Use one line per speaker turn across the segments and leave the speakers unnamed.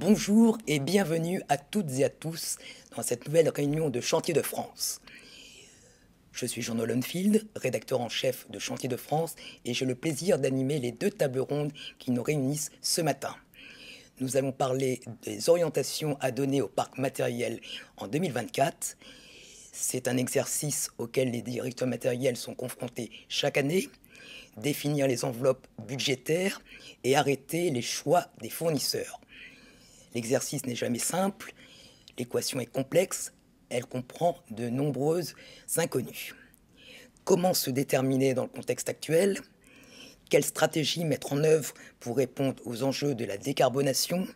Bonjour et bienvenue à toutes et à tous dans cette nouvelle réunion de Chantier de France. Je suis Jean Hollenfield, rédacteur en chef de Chantier de France, et j'ai le plaisir d'animer les deux tables rondes qui nous réunissent ce matin. Nous allons parler des orientations à donner au parc matériel en 2024. C'est un exercice auquel les directeurs matériels sont confrontés chaque année. Définir les enveloppes budgétaires et arrêter les choix des fournisseurs. L'exercice n'est jamais simple, l'équation est complexe, elle comprend de nombreuses inconnues. Comment se déterminer dans le contexte actuel? Quelle stratégie mettre en œuvre pour répondre aux enjeux de la décarbonation?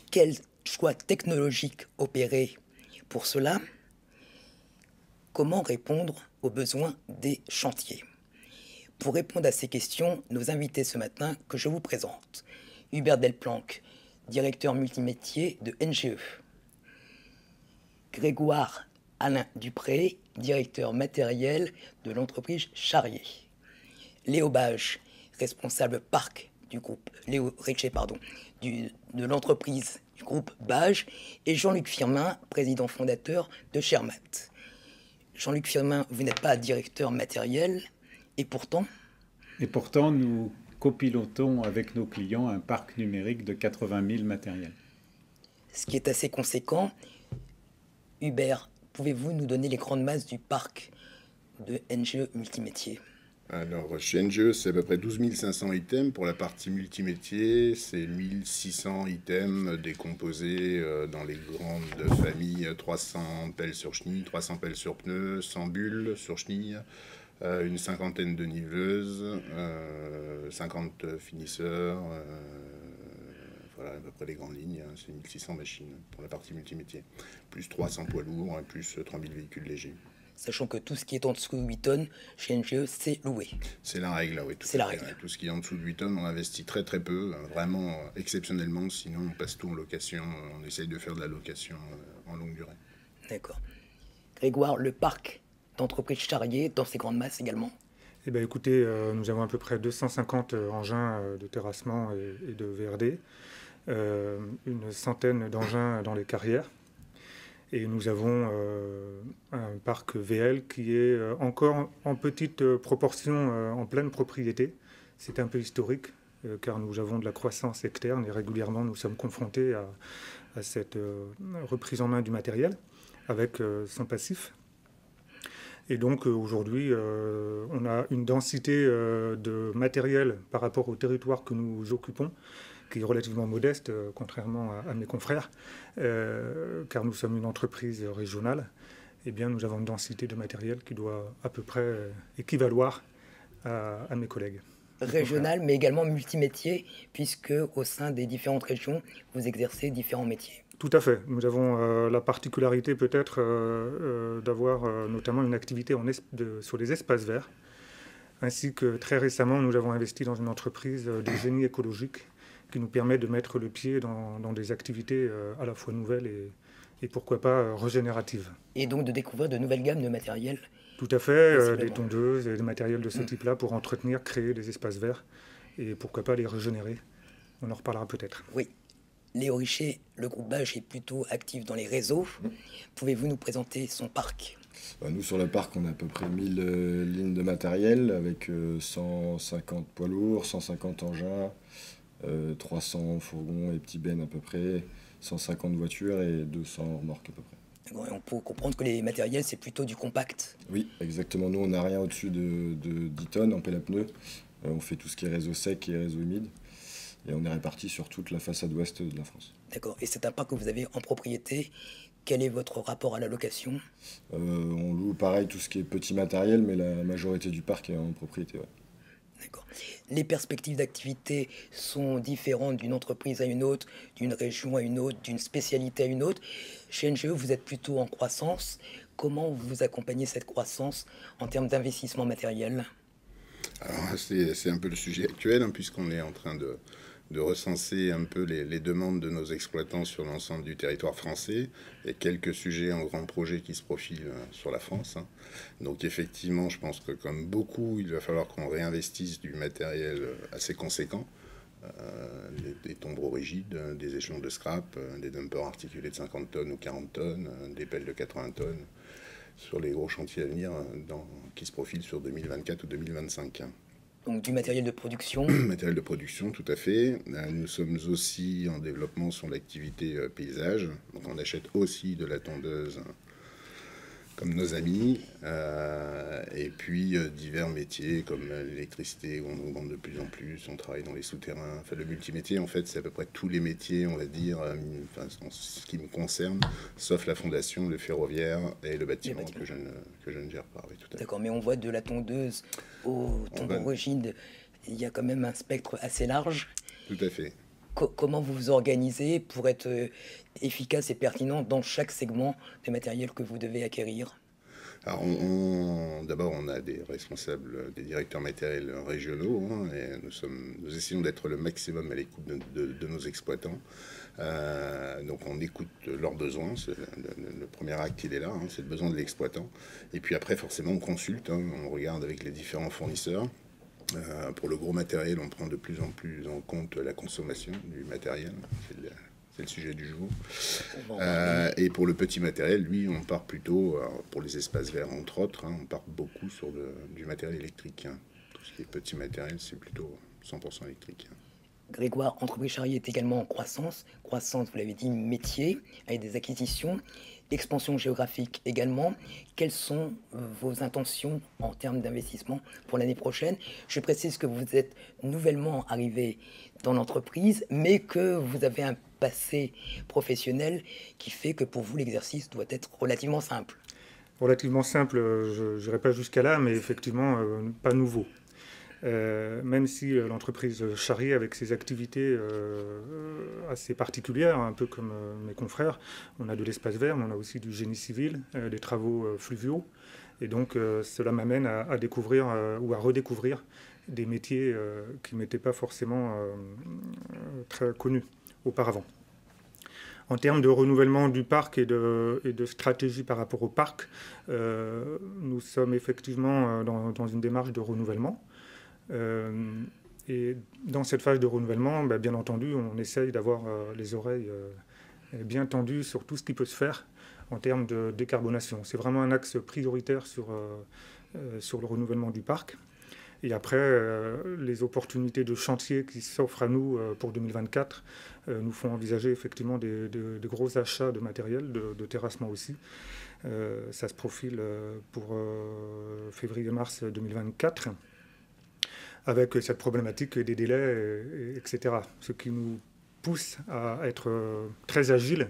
Quels choix technologiques opérer pour cela? Comment répondre aux besoins des chantiers? Pour répondre à ces questions, nos invités ce matin que je vous présente. Hubert Delplanque, directeur multimétier de NGE. Grégoire Alain Dupré, directeur matériel de l'entreprise Charrier. Léo Bage, responsable parc du groupe Léo Richer, de l'entreprise du groupe Bage, et Jean-Luc Firmin, président fondateur de Chermat. Jean-Luc Firmin, vous n'êtes pas directeur matériel, et pourtant,
nous copilotons avec nos clients un parc numérique de 80 000 matériels.
Ce qui est assez conséquent. Hubert, pouvez-vous nous donner les grandes masses du parc de NGE Multimétier?
Alors, chez NGE, c'est à peu près 12 500 items. Pour la partie multimétier, c'est 1600 items décomposés dans les grandes familles. 300 pelles sur chenille, 300 pelles sur pneus, 100 bulles sur chenille, une cinquantaine de niveleuses, 50 finisseurs. Voilà à peu près les grandes lignes. C'est 1600 machines pour la partie multimétier. Plus 300 poids lourds, plus 3000 véhicules légers.
Sachant que tout ce qui est en dessous de 8 tonnes, chez NGE, c'est loué.
C'est la règle, oui.
C'est la règle.
Tout ce qui est en dessous de 8 tonnes, on investit très très peu, vraiment exceptionnellement, sinon on passe tout en location, on essaye de faire de la location en longue durée.
D'accord. Grégoire, le parc d'entreprise Charrier, dans ses grandes masses également?
Eh bien, écoutez, nous avons à peu près 250 engins de terrassement et de VRD, une centaine d'engins dans les carrières. Et nous avons un parc VL qui est encore en petite proportion en pleine propriété. C'est un peu historique car nous avons de la croissance externe et régulièrement nous sommes confrontés à cette reprise en main du matériel avec son passif. Et donc aujourd'hui, on a une densité de matériel par rapport au territoire que nous occupons qui est relativement modeste, contrairement à mes confrères, car nous sommes une entreprise régionale. Eh bien, nous avons une densité de matériel qui doit à peu près équivaloir à mes collègues.
Régional, mais également multimétier, puisque au sein des différentes régions, vous exercez différents métiers.
Tout à fait. Nous avons la particularité peut-être d'avoir notamment une activité sur les espaces verts, ainsi que très récemment, nous avons investi dans une entreprise de génie écologique qui nous permet de mettre le pied dans des activités à la fois nouvelles et pourquoi pas régénératives.
Et donc de découvrir de nouvelles gammes de matériel.
Tout à fait, des tondeuses et des matériels de ce type-là pour entretenir, créer des espaces verts et pourquoi pas les régénérer. On en reparlera peut-être.
Oui. Léo Richer, le groupe Bage est plutôt actif dans les réseaux. Pouvez-vous nous présenter son parc?
Nous, sur le parc, on a à peu près 1000 lignes de matériel avec 150 poids lourds, 150 engins, 300 fourgons et petits bennes à peu près, 150 voitures et 200 remorques à peu près.
On peut comprendre que les matériels, c'est plutôt du compact.
Oui, exactement. Nous, on n'a rien au-dessus de 10 tonnes en pelle à pneus. On fait tout ce qui est réseau sec et réseau humide. Et on est répartis sur toute la façade ouest de la France.
D'accord. Et c'est un parc que vous avez en propriété. Quel est votre rapport à la location?
On loue pareil tout ce qui est petit matériel, mais la majorité du parc est en propriété. Ouais.
D'accord. Les perspectives d'activité sont différentes d'une entreprise à une autre, d'une région à une autre, d'une spécialité à une autre. Chez NGE, vous êtes plutôt en croissance. Comment vous accompagnez cette croissance en termes d'investissement matériel?
Alors, c'est un peu le sujet actuel, puisqu'on est en train de recenser un peu les demandes de nos exploitants sur l'ensemble du territoire français et quelques sujets en grands projets qui se profilent sur la France. Donc effectivement, je pense que comme beaucoup, il va falloir qu'on réinvestisse du matériel assez conséquent des tombereaux rigides, des échelons de scrap, des dumpers articulés de 50 tonnes ou 40 tonnes, des pelles de 80 tonnes, sur les gros chantiers à venir qui se profilent sur 2024 ou 2025.
Donc du matériel de production.
Matériel de production, tout à fait. Nous sommes aussi en développement sur l'activité paysage. Donc on achète aussi de la tondeuse comme nos amis. Et puis divers métiers comme l'électricité où on augmente de plus en plus. On travaille dans les souterrains. Enfin, le multimétier, en fait, c'est à peu près tous les métiers, on va dire, enfin, en ce qui me concerne, sauf la fondation, le ferroviaire et le bâtiment. Que je ne gère pas. Oui, tout à fait.
D'accord, mais on voit de la tondeuse au tombeau rigide, il y a quand même un spectre assez large.
Tout à fait.
Comment vous vous organisez pour être efficace et pertinent dans chaque segment des matériels que vous devez acquérir?
Alors, d'abord, on a des responsables, des directeurs matériels régionaux, hein, et nous essayons d'être le maximum à l'écoute de nos exploitants. Donc, on écoute leurs besoins. Le premier acte, il est là, hein, c'est le besoin de l'exploitant. Et puis après, forcément, on consulte, hein, on regarde avec les différents fournisseurs. Pour le gros matériel, on prend de plus en plus en compte la consommation du matériel. C'est le sujet du jour. Et pour le petit matériel, lui, on part plutôt, pour les espaces verts entre autres, hein, on part beaucoup sur du matériel électrique. Hein. Tout ce qui est petit matériel, c'est plutôt 100% électrique. Hein.
Grégoire, Entreprise Charrier est également en croissance. Croissance, vous l'avez dit, métier, avec des acquisitions. Expansion géographique également. Quelles sont vos intentions en termes d'investissement pour l'année prochaine? Je précise que vous êtes nouvellement arrivé dans l'entreprise, mais que vous avez un passé professionnel qui fait que pour vous, l'exercice doit être relativement simple.
Relativement simple, je n'irai pas jusqu'à là, mais effectivement pas nouveau. Même si l'entreprise Charrier, avec ses activités assez particulières, un peu comme mes confrères, on a de l'espace vert, mais on a aussi du génie civil, des travaux fluviaux. Et donc cela m'amène à découvrir ou à redécouvrir des métiers qui ne m'étaient pas forcément très connus auparavant. En termes de renouvellement du parc et de stratégie par rapport au parc, nous sommes effectivement dans une démarche de renouvellement. Et dans cette phase de renouvellement, bien entendu, on essaye d'avoir les oreilles bien tendues sur tout ce qui peut se faire en termes de décarbonation. C'est vraiment un axe prioritaire sur le renouvellement du parc. Et après, les opportunités de chantier qui s'offrent à nous pour 2024 nous font envisager effectivement des gros achats de matériel, de terrassement aussi. Ça se profile pour février-mars 2024. Avec cette problématique des délais, etc. Ce qui nous pousse à être très agile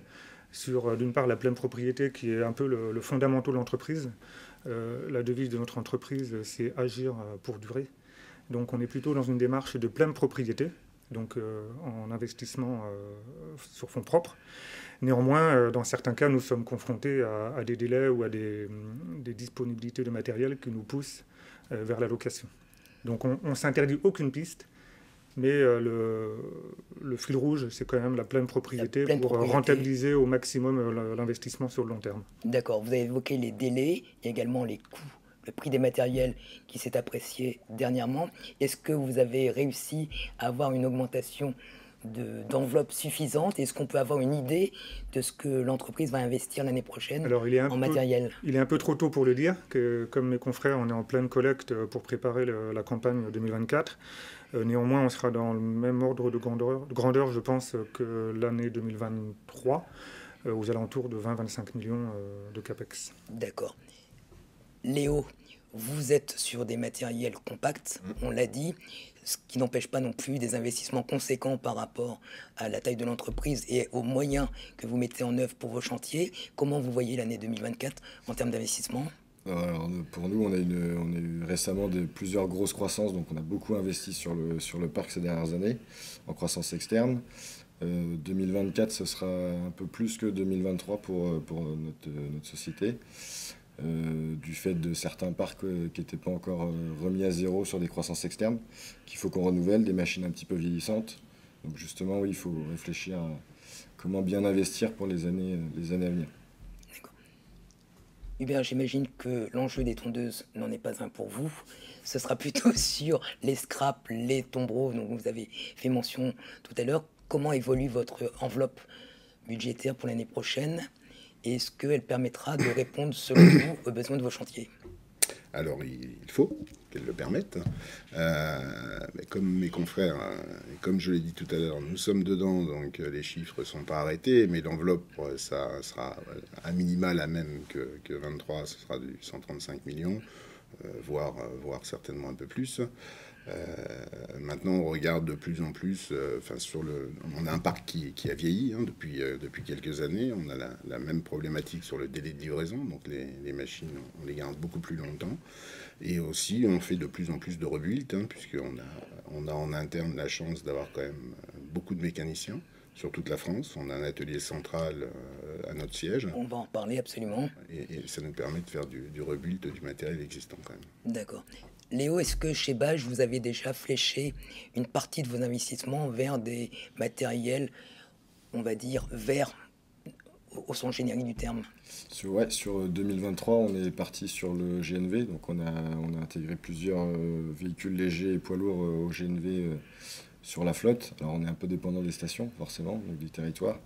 sur, d'une part, la pleine propriété, qui est un peu le fondamental de l'entreprise. La devise de notre entreprise, c'est agir pour durer. Donc on est plutôt dans une démarche de pleine propriété, donc en investissement sur fonds propres. Néanmoins, dans certains cas, nous sommes confrontés à des délais ou à des disponibilités de matériel qui nous poussent vers la location. Donc on ne s'interdit aucune piste, mais le fil rouge, c'est quand même la pleine propriété pour rentabiliser au maximum l'investissement sur le long terme.
D'accord, vous avez évoqué les délais et également les coûts, le prix des matériels qui s'est apprécié dernièrement. Est-ce que vous avez réussi à avoir une augmentation d'enveloppe suffisante? Est-ce qu'on peut avoir une idée de ce que l'entreprise va investir l'année prochaine en matériel?
Il est un peu trop tôt pour le dire, que comme mes confrères, on est en pleine collecte pour préparer la campagne 2024. Néanmoins, on sera dans le même ordre de grandeur je pense, que l'année 2023, aux alentours de 20-25 millions de CAPEX.
D'accord. Léo, vous êtes sur des matériels compacts, on l'a dit, ce qui n'empêche pas non plus des investissements conséquents par rapport à la taille de l'entreprise et aux moyens que vous mettez en œuvre pour vos chantiers. Comment vous voyez l'année 2024 en termes d'investissement?
Alors, pour nous, on a eu récemment plusieurs grosses croissances, donc on a beaucoup investi sur le parc ces dernières années, en croissance externe. 2024, ce sera un peu plus que 2023 pour notre société. Du fait de certains parcs qui n'étaient pas encore remis à zéro sur des croissances externes, qu'il faut qu'on renouvelle, des machines un petit peu vieillissantes. Donc justement, oui, il faut réfléchir à comment bien investir pour les années à venir.
Eh bien, j'imagine que l'enjeu des tondeuses n'en est pas un pour vous. Ce sera plutôt sur les scraps, les tombereaux dont vous avez fait mention tout à l'heure. Comment évolue votre enveloppe budgétaire pour l'année prochaine? Est-ce qu'elle permettra de répondre, selon vous, aux besoins de vos chantiers?
Alors, il faut qu'elle le permette. Mais comme mes confrères, et comme je l'ai dit tout à l'heure, nous sommes dedans, donc les chiffres ne sont pas arrêtés, mais l'enveloppe, ça sera à minima la même que 23, ce sera du 135 millions, voire certainement un peu plus. Maintenant, on regarde de plus en plus. On a un parc qui a vieilli depuis quelques années. On a la même problématique sur le délai de livraison. Donc, les machines, on les garde beaucoup plus longtemps. Et aussi, on fait de plus en plus de rebuild, puisqu'on a en interne la chance d'avoir quand même beaucoup de mécaniciens sur toute la France. On a un atelier central à notre siège.
On va en parler absolument.
Et ça nous permet de faire du rebuild du matériel existant quand même.
D'accord. Léo, est-ce que chez Bage, vous avez déjà fléché une partie de vos investissements vers des matériels, on va dire, verts, au sens générique du terme?
Sur 2023, on est parti sur le GNV. Donc on a intégré plusieurs véhicules légers et poids lourds au GNV sur la flotte. Alors on est un peu dépendant des stations, forcément, donc du territoire.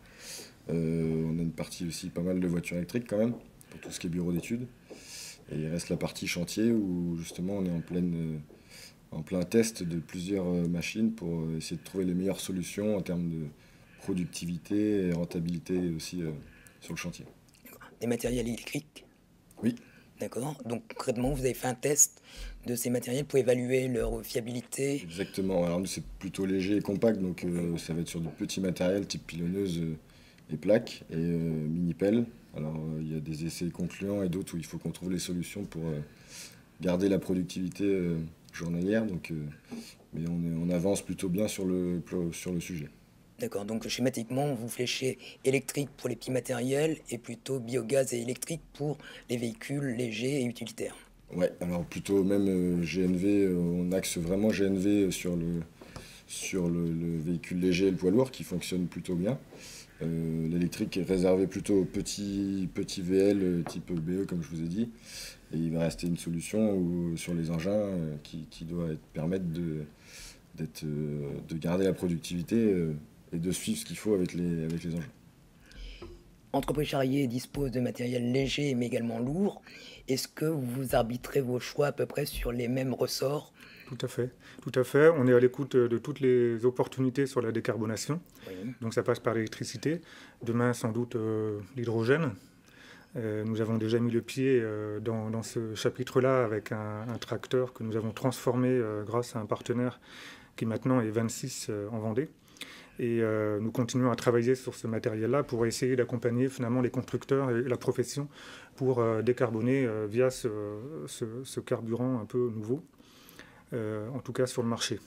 On a une partie aussi, pas mal de voitures électriques quand même, pour tout ce qui est bureau d'études. Et il reste la partie chantier où justement on est en plein test de plusieurs machines pour essayer de trouver les meilleures solutions en termes de productivité et rentabilité aussi sur le chantier.
Des matériels électriques?
Oui.
D'accord. Donc concrètement, vous avez fait un test de ces matériels pour évaluer leur fiabilité?
Exactement. Alors nous, c'est plutôt léger et compact, donc ça va être sur de petits matériels type pilonneuse et plaques et mini-pelles. Alors il y a des essais concluants et d'autres où il faut qu'on trouve les solutions pour garder la productivité journalière. Donc, mais on avance plutôt bien sur le sujet.
D'accord, donc schématiquement, vous fléchez électrique pour les petits matériels et plutôt biogaz et électrique pour les véhicules légers et utilitaires.
Ouais, alors plutôt même GNV, on axe vraiment GNV sur le véhicule léger et le poids lourd qui fonctionne plutôt bien. L'électrique est réservé plutôt aux petits VL type BE comme je vous ai dit. Et il va rester une solution sur les engins qui doit permettre de garder la productivité et de suivre ce qu'il faut avec les engins.
Entreprise Charrier dispose de matériel léger mais également lourd. Est-ce que vous arbitrez vos choix à peu près sur les mêmes ressorts?
Tout à fait, tout à fait. On est à l'écoute de toutes les opportunités sur la décarbonation.
Oui.
Donc ça passe par l'électricité. Demain, sans doute, l'hydrogène. Nous avons déjà mis le pied dans ce chapitre-là avec un tracteur que nous avons transformé grâce à un partenaire qui maintenant est 26 en Vendée. Et nous continuons à travailler sur ce matériel-là pour essayer d'accompagner finalement les constructeurs et la profession pour décarboner via ce carburant un peu nouveau, en tout cas sur le marché.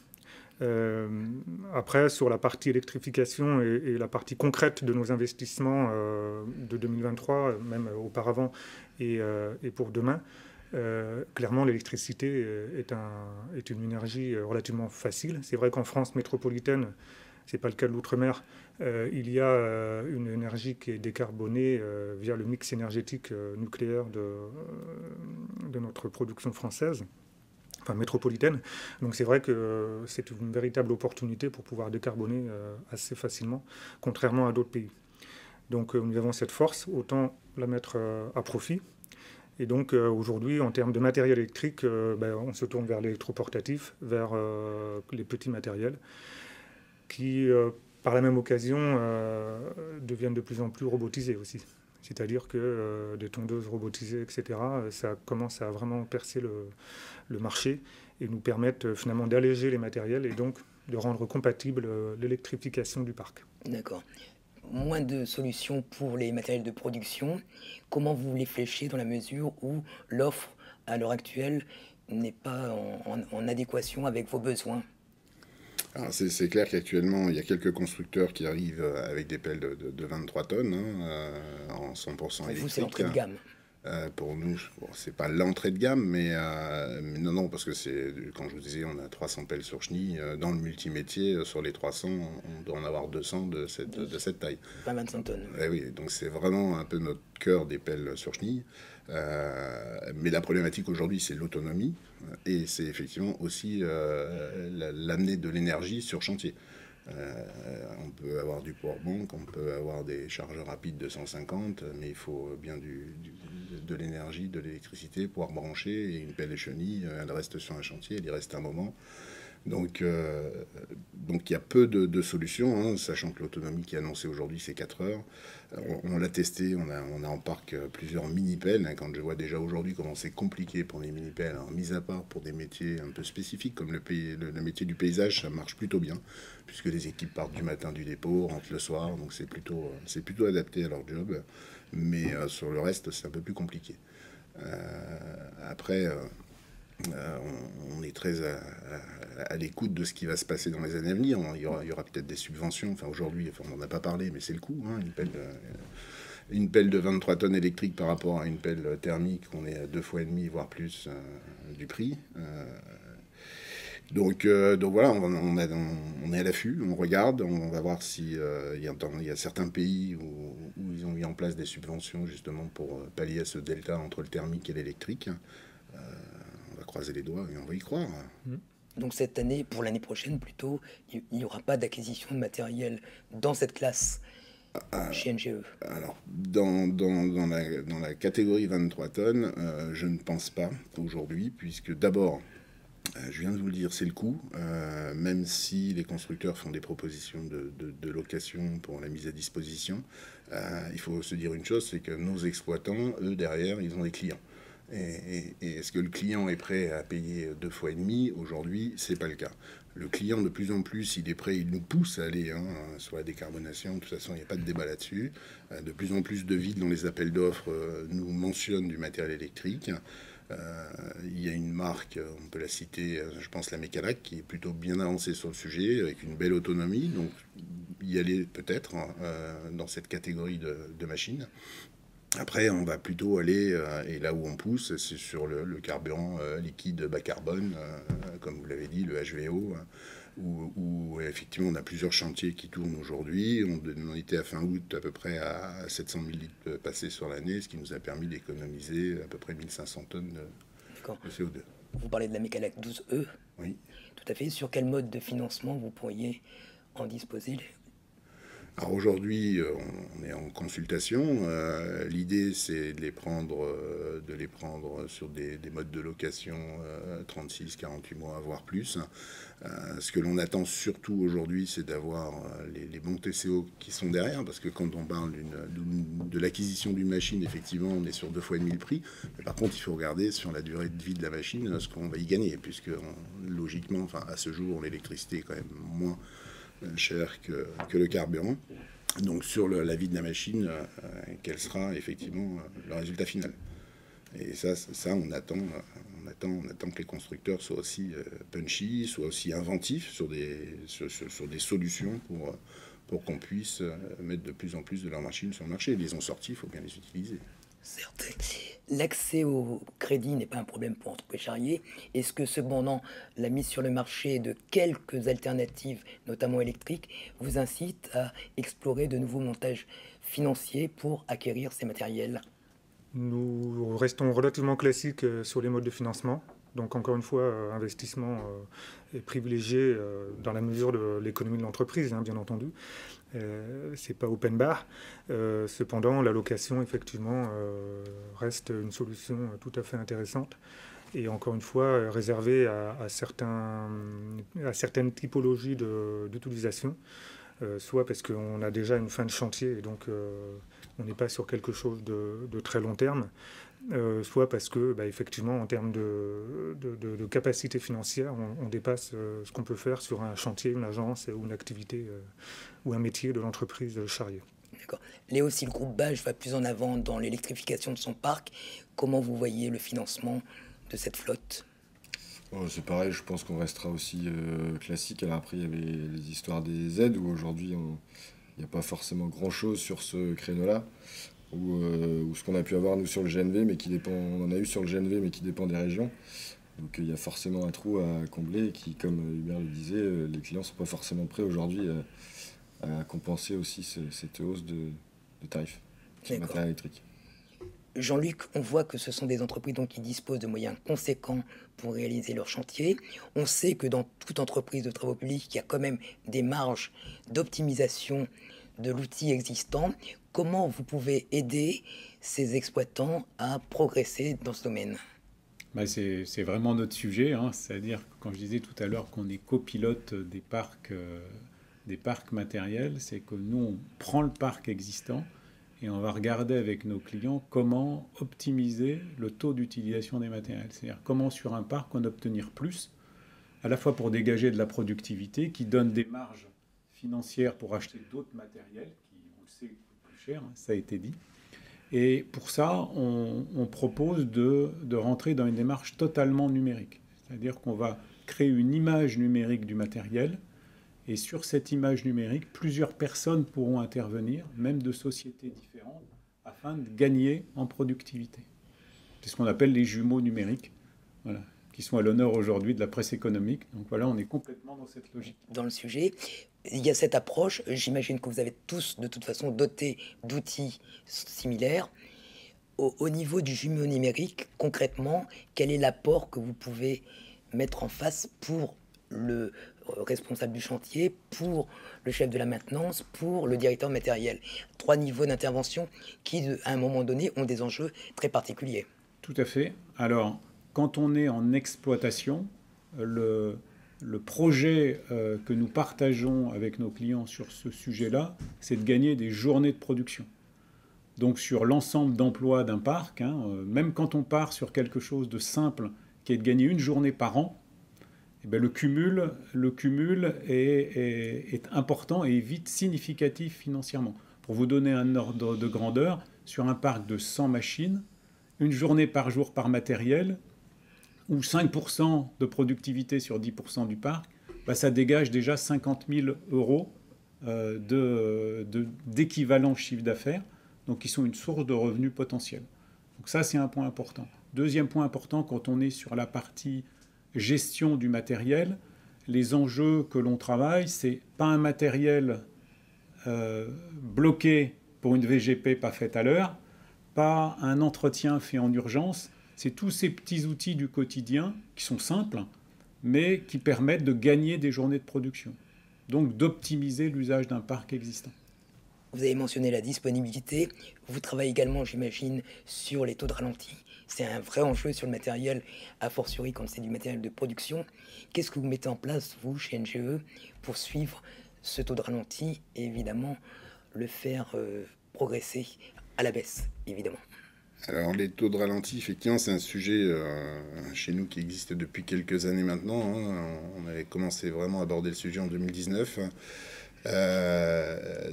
Après, sur la partie électrification et la partie concrète de nos investissements de 2023, même auparavant et pour demain, clairement, l'électricité est une énergie relativement facile. C'est vrai qu'en France métropolitaine, ce n'est pas le cas de l'outre-mer, il y a une énergie qui est décarbonée via le mix énergétique nucléaire de notre production française, enfin métropolitaine. Donc c'est vrai que c'est une véritable opportunité pour pouvoir décarboner assez facilement, contrairement à d'autres pays. Donc nous avons cette force, autant la mettre à profit. Et donc aujourd'hui, en termes de matériel électrique, on se tourne vers l'électroportatif, vers les petits matériels, qui, par la même occasion, deviennent de plus en plus robotisés aussi. C'est-à-dire que des tondeuses robotisées, etc., ça commence à vraiment percer le marché et nous permettent finalement d'alléger les matériels et donc de rendre compatible l'électrification du parc.
D'accord. Moins de solutions pour les matériels de production. Comment vous les fléchez dans la mesure où l'offre, à l'heure actuelle, n'est pas en adéquation avec vos besoins?
C'est clair qu'actuellement, il y a quelques constructeurs qui arrivent avec des pelles de 23 tonnes en 100% électrique.
Vous, c'est l'entrée de gamme.
Pour nous, bon, c'est pas l'entrée de gamme, mais non, parce que c'est, quand je vous disais, on a 300 pelles sur chenille. Dans le multimétier, sur les 300, on doit en avoir 200 de cette taille.
Pas 25 tonnes.
Oui, donc c'est vraiment un peu notre cœur des pelles sur chenille. Mais la problématique aujourd'hui, c'est l'autonomie. Et c'est effectivement aussi l'amener de l'énergie sur chantier. On peut avoir du powerbank, on peut avoir des chargeurs rapides de 150, mais il faut bien de l'énergie, de l'électricité pour pouvoir brancher. Et une pelle et chenille, elle reste sur un chantier, elle y reste un moment. Donc il y a peu de solutions, hein, sachant que l'autonomie qui est annoncée aujourd'hui, c'est 4 heures. On l'a testé, on a en parc plusieurs mini-pelles. Hein, quand je vois déjà aujourd'hui comment c'est compliqué pour les mini-pelles, hein, mis à part pour des métiers un peu spécifiques, comme le métier du paysage, ça marche plutôt bien, puisque les équipes partent du matin du dépôt, rentrent le soir, donc c'est plutôt adapté à leur job. Mais sur le reste, c'est un peu plus compliqué. Après... on est très à l'écoute de ce qui va se passer dans les années à venir. Il y aura peut-être des subventions. Enfin, aujourd'hui, on n'en a pas parlé, mais c'est le coût. Hein, une pelle de 23 tonnes électrique par rapport à une pelle thermique, on est à 2,5 fois, voire plus du prix. Donc voilà, on est à l'affût, on regarde, on va voir si il y a certains pays où ils ont mis en place des subventions justement pour pallier à ce delta entre le thermique et l'électrique. Croiser les doigts et on va y croire.
Donc cette année, pour l'année prochaine plutôt, il n'y aura pas d'acquisition de matériel dans cette classe chez NGE.
Alors, dans la catégorie 23 tonnes, je ne pense pas aujourd'hui, puisque d'abord, je viens de vous le dire, c'est le coût. Même si les constructeurs font des propositions de location pour la mise à disposition, il faut se dire une chose, c'est que nos exploitants, eux, derrière, ils ont des clients. Et est-ce que le client est prêt à payer 2,5 fois? Aujourd'hui, c'est pas le cas. Le client, de plus en plus, il est prêt, il nous pousse à aller sur la décarbonation. De toute façon, il n'y a pas de débat là-dessus. De plus en plus de villes dans les appels d'offres nous mentionnent du matériel électrique. Il y a une marque, on peut la citer, je pense la Mecalac, qui est plutôt bien avancée sur le sujet, avec une belle autonomie. Donc, y aller peut-être dans cette catégorie de machines. Après, on va plutôt aller, et là où on pousse, c'est sur le carburant liquide bas carbone, comme vous l'avez dit, le HVO, où effectivement on a plusieurs chantiers qui tournent aujourd'hui. On était à fin août à peu près à 700 000 litres passés sur l'année, ce qui nous a permis d'économiser à peu près 1500 tonnes de CO2.
Vous parlez de la Mecalac 12E.
Oui.
Tout à fait. Sur quel mode de financement vous pourriez en disposer?
Alors aujourd'hui, on est en consultation. L'idée, c'est de les prendre sur des modes de location 36, 48 mois, voire plus. Ce que l'on attend surtout aujourd'hui, c'est d'avoir les bons TCO qui sont derrière, parce que quand on parle de l'acquisition d'une machine, effectivement, on est sur 2,5 fois le prix. Mais par contre, il faut regarder sur la durée de vie de la machine ce qu'on va y gagner, puisque logiquement, enfin, à ce jour, l'électricité est quand même moins cher que le carburant. Donc sur la vie de la machine, quel sera effectivement le résultat final. Et ça on attend que les constructeurs soient aussi punchy, soient aussi inventifs sur des solutions pour qu'on puisse mettre de plus en plus de leurs machines sur le marché. Ils les ont sortis, il faut bien les utiliser.
Certes. L'accès au crédit n'est pas un problème pour Entreprise Charrier. Est-ce que cependant la mise sur le marché de quelques alternatives, notamment électriques, vous incite à explorer de nouveaux montages financiers pour acquérir ces matériels?
Nous restons relativement classiques sur les modes de financement. Donc encore une fois, investissement est privilégié dans la mesure de l'économie de l'entreprise, bien entendu. C'est pas open bar. Cependant, la location, effectivement, reste une solution tout à fait intéressante. Et encore une fois, réservée à certaines typologies d'utilisation. Soit parce qu'on a déjà une fin de chantier et donc on n'est pas sur quelque chose de très long terme, soit parce que effectivement en termes de capacité financière, on dépasse ce qu'on peut faire sur un chantier, une agence ou une activité ou un métier de l'entreprise Charrier.
D'accord. Léo, si le groupe Bage va plus en avant dans l'électrification de son parc, comment vous voyez le financement de cette flotte?
C'est pareil, je pense qu'on restera aussi classique. Alors après, il y avait les histoires des aides où aujourd'hui, il n'y a pas forcément grand-chose sur ce créneau-là. ou ce qu'on a pu avoir nous sur le GNV, mais qui dépend, on en a eu sur le GNV, mais qui dépend des régions. Donc il y a forcément un trou à combler qui, comme Hubert le disait, les clients ne sont pas forcément prêts aujourd'hui à compenser aussi cette hausse de tarifs sur le matériel électrique.
Jean-Luc, on voit que ce sont des entreprises donc, qui disposent de moyens conséquents pour réaliser leur chantier. On sait que dans toute entreprise de travaux publics, il y a quand même des marges d'optimisation de l'outil existant. Comment vous pouvez aider ces exploitants à progresser dans ce domaine ?
C'est vraiment notre sujet, hein. C'est-à-dire, quand je disais tout à l'heure qu'on est copilote des parcs matériels, c'est que nous, on prend le parc existant et on va regarder avec nos clients comment optimiser le taux d'utilisation des matériels. C'est-à-dire comment sur un parc on obtenir plus, à la fois pour dégager de la productivité, qui donne des marges financières pour acheter d'autres matériels, qui, on le sait, coûtent plus cher, hein, ça a été dit. Et pour ça, on propose de rentrer dans une démarche totalement numérique. C'est-à-dire qu'on va créer une image numérique du matériel, et sur cette image numérique, plusieurs personnes pourront intervenir, même de sociétés différentes, afin de gagner en productivité. C'est ce qu'on appelle les jumeaux numériques, voilà, qui sont à l'honneur aujourd'hui de la presse économique. Donc voilà, on est complètement dans cette logique.
Dans le sujet, il y a cette approche. J'imagine que vous avez tous, de toute façon, doté d'outils similaires. Au niveau du jumeau numérique, concrètement, quel est l'apport que vous pouvez mettre en face pour le responsable du chantier, pour le chef de la maintenance, pour le directeur matériel? 3 niveaux d'intervention qui, à un moment donné, ont des enjeux très particuliers.
Tout à fait. Alors, quand on est en exploitation, le projet que nous partageons avec nos clients sur ce sujet-là, c'est de gagner des journées de production. Donc sur l'ensemble d'emplois d'un parc, hein, même quand on part sur quelque chose de simple, qui est de gagner une journée par an, eh bien, le cumul est important et vite significatif financièrement. Pour vous donner un ordre de grandeur, sur un parc de 100 machines, une journée par jour par matériel, ou 5% de productivité sur 10% du parc, bah, ça dégage déjà 50 000 euros d'équivalent chiffre d'affaires, donc qui sont une source de revenus potentiels. Donc ça, c'est un point important. Deuxième point important, quand on est sur la partie gestion du matériel, les enjeux que l'on travaille, c'est pas un matériel bloqué pour une VGP pas faite à l'heure, pas un entretien fait en urgence, c'est tous ces petits outils du quotidien qui sont simples, mais qui permettent de gagner des journées de production, donc d'optimiser l'usage d'un parc existant.
Vous avez mentionné la disponibilité. Vous travaillez également, j'imagine, sur les taux de ralenti. C'est un vrai enjeu sur le matériel, a fortiori quand c'est du matériel de production. Qu'est-ce que vous mettez en place, vous, chez NGE, pour suivre ce taux de ralenti et évidemment le faire progresser à la baisse, évidemment?
Alors les taux de ralenti, effectivement, c'est un sujet chez nous qui existe depuis quelques années maintenant, hein. On avait commencé vraiment à aborder le sujet en 2019.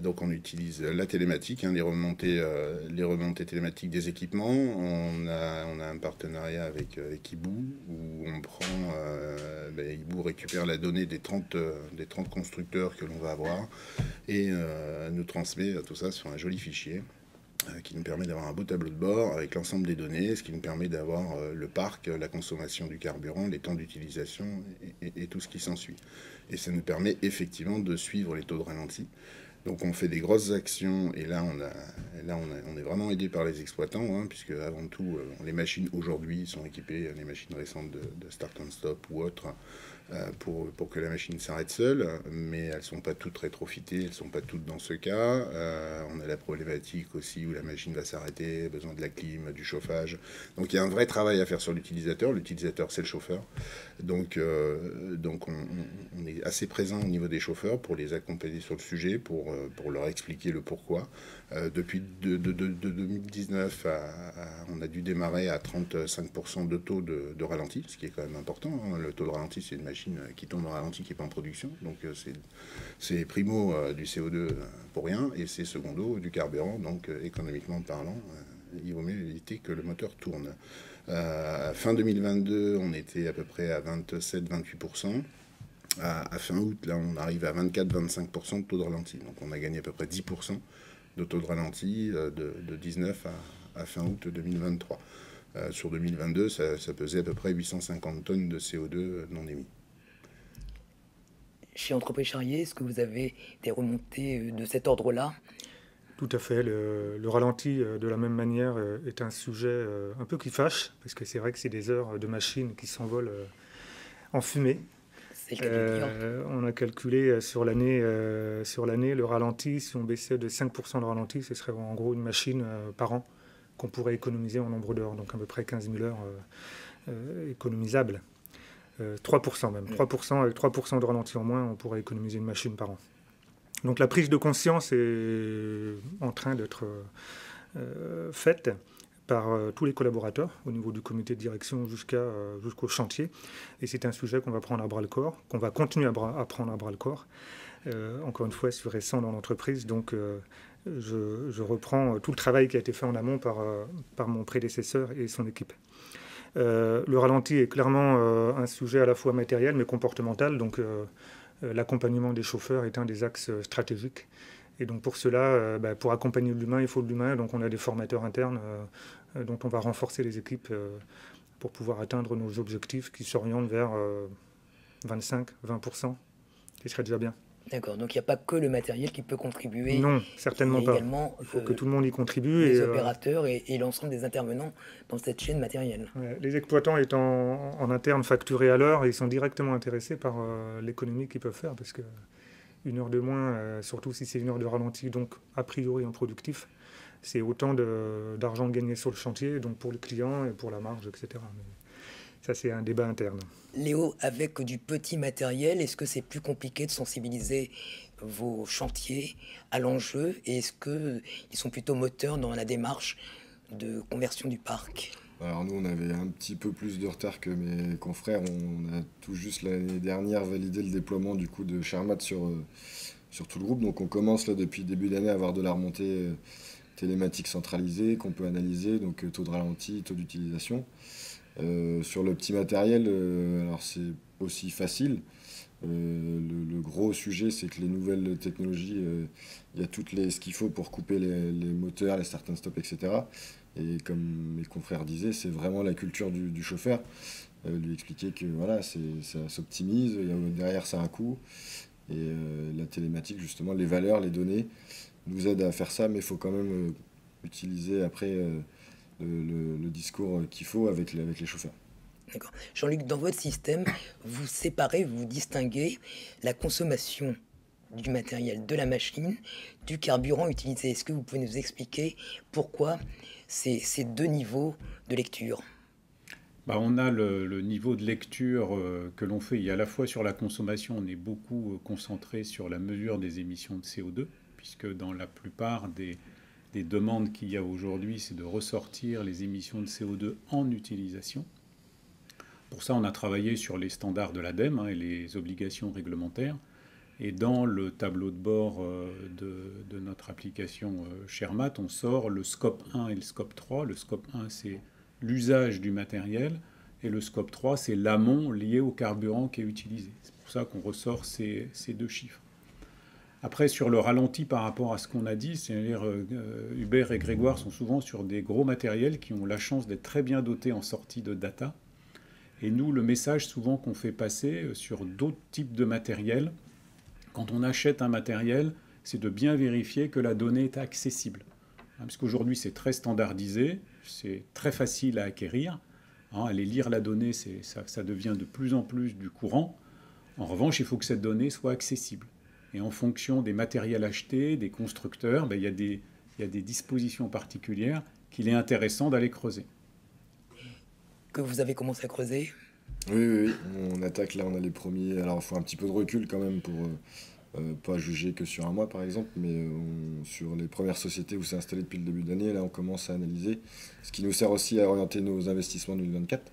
Donc on utilise la télématique, hein, les remontées télématiques des équipements. On a un partenariat avec Hibou où on prend, Hibou récupère la donnée des 30 constructeurs que l'on va avoir et nous transmet tout ça sur un joli fichier qui nous permet d'avoir un beau tableau de bord avec l'ensemble des données, ce qui nous permet d'avoir le parc, la consommation du carburant, les temps d'utilisation et tout ce qui s'ensuit. Et ça nous permet effectivement de suivre les taux de ralenti. Donc on fait des grosses actions et là on est vraiment aidé par les exploitants, hein, puisque avant tout les machines aujourd'hui sont équipées, les machines récentes de start and stop ou autres, pour que la machine s'arrête seule, mais elles ne sont pas toutes rétrofitées, elles ne sont pas toutes dans ce cas. On a la problématique aussi où la machine va s'arrêter, besoin de la clim, du chauffage. Donc il y a un vrai travail à faire sur l'utilisateur. L'utilisateur, c'est le chauffeur. Donc on est assez présent au niveau des chauffeurs pour les accompagner sur le sujet, pour leur expliquer le pourquoi. Depuis 2019, on a dû démarrer à 35% de taux de ralenti, ce qui est quand même important, hein. Le taux de ralenti, c'est une machine qui tombe en ralenti, qui n'est pas en production. Donc c'est primo du CO2 pour rien, et c'est secondo du carburant. Donc économiquement parlant, il vaut mieux éviter que le moteur tourne. Fin 2022, on était à peu près à 27-28%. À fin août, là, on arrive à 24-25% de taux de ralenti. Donc on a gagné à peu près 10% de taux de ralenti de 19 à fin août 2023. Sur 2022, ça pesait à peu près 850 tonnes de CO2 non émis.
Chez Entreprise Charrier, est-ce que vous avez des remontées de cet ordre-là?
Tout à fait. Le ralenti, de la même manière, est un sujet un peu qui fâche, parce que c'est vrai que c'est des heures de machines qui s'envolent en fumée.
C'est le cas de le dire.
On a calculé sur l'année, le ralenti, si on baissait de 5% le ralenti, ce serait en gros une machine par an qu'on pourrait économiser en nombre d'heures, donc à peu près 15 000 heures économisables. 3% même. 3%, avec 3% de ralenti en moins, on pourrait économiser une machine par an. Donc la prise de conscience est en train d'être faite par tous les collaborateurs au niveau du comité de direction jusqu'au chantier. Et c'est un sujet qu'on va prendre à bras-le-corps, qu'on va continuer à prendre à bras-le-corps. Encore une fois, c'est récent dans l'entreprise, donc je reprends tout le travail qui a été fait en amont par mon prédécesseur et son équipe. Le ralenti est clairement un sujet à la fois matériel mais comportemental, donc l'accompagnement des chauffeurs est un des axes stratégiques. Et donc pour cela, pour accompagner l'humain, il faut de l'humain. Donc on a des formateurs internes dont on va renforcer les équipes pour pouvoir atteindre nos objectifs qui s'orientent vers 25-20%, qui serait déjà bien.
D'accord, donc il n'y a pas que le matériel qui peut contribuer.
Non, certainement pas.
Également,
il faut que tout le monde y contribue.
Les opérateurs et l'ensemble des intervenants dans cette chaîne matérielle.
Les exploitants étant en interne facturés à l'heure, ils sont directement intéressés par l'économie qu'ils peuvent faire, parce que une heure de moins, surtout si c'est une heure de ralenti, donc a priori improductif, c'est autant d'argent gagné sur le chantier, donc pour le client et pour la marge, etc. Mais ça, c'est un débat interne.
Léo, avec du petit matériel, est-ce que c'est plus compliqué de sensibiliser vos chantiers à l'enjeu, et est-ce qu'ils sont plutôt moteurs dans la démarche de conversion du parc?
Alors nous, on avait un petit peu plus de retard que mes confrères. On a tout juste l'année dernière validé le déploiement du coup de Chermat sur tout le groupe. Donc on commence là depuis le début d'année à avoir de la remontée télématique centralisée qu'on peut analyser, donc taux de ralenti, taux d'utilisation. Sur le petit matériel, alors c'est aussi facile. Le gros sujet, c'est que les nouvelles technologies, il y a ce qu'il faut pour couper les moteurs, les start and stop, etc. Et comme mes confrères disaient, c'est vraiment la culture du chauffeur. Lui expliquer que voilà, ça s'optimise, derrière ça a un coût. Et la télématique, justement, les valeurs, les données, nous aident à faire ça, mais il faut quand même utiliser après le discours qu'il faut avec les chauffeurs.
D'accord. Jean-Luc, dans votre système, vous séparez, vous distinguez la consommation du matériel, de la machine, du carburant utilisé. Est-ce que vous pouvez nous expliquer pourquoi ces deux niveaux de lecture?
On a le niveau de lecture que l'on fait. Il y a à la fois sur la consommation, on est beaucoup concentré sur la mesure des émissions de CO2, puisque dans la plupart des demandes qu'il y a aujourd'hui, c'est de ressortir les émissions de CO2 en utilisation. Pour ça, on a travaillé sur les standards de l'ADEME et les obligations réglementaires. Et dans le tableau de bord de notre application Chermat, on sort le scope 1 et le scope 3. Le scope 1, c'est l'usage du matériel, et le scope 3, c'est l'amont lié au carburant qui est utilisé. C'est pour ça qu'on ressort ces deux chiffres. Après, sur le ralenti par rapport à ce qu'on a dit, c'est-à-dire Hubert et Grégoire sont souvent sur des gros matériels qui ont la chance d'être très bien dotés en sortie de data. Et nous, le message souvent qu'on fait passer sur d'autres types de matériel, quand on achète un matériel, c'est de bien vérifier que la donnée est accessible. Parce qu'aujourd'hui, c'est très standardisé, c'est très facile à acquérir. Aller lire la donnée, ça devient de plus en plus du courant. En revanche, il faut que cette donnée soit accessible. Et en fonction des matériels achetés, des constructeurs, il y a des dispositions particulières qu'il est intéressant d'aller creuser.
Que vous avez commencé à creuser?
Oui, on attaque là, on a les premiers. Alors il faut un petit peu de recul quand même pour pas juger que sur un mois par exemple, mais sur les premières sociétés où c'est installé depuis le début de l'année, là on commence à analyser, ce qui nous sert aussi à orienter nos investissements 2024.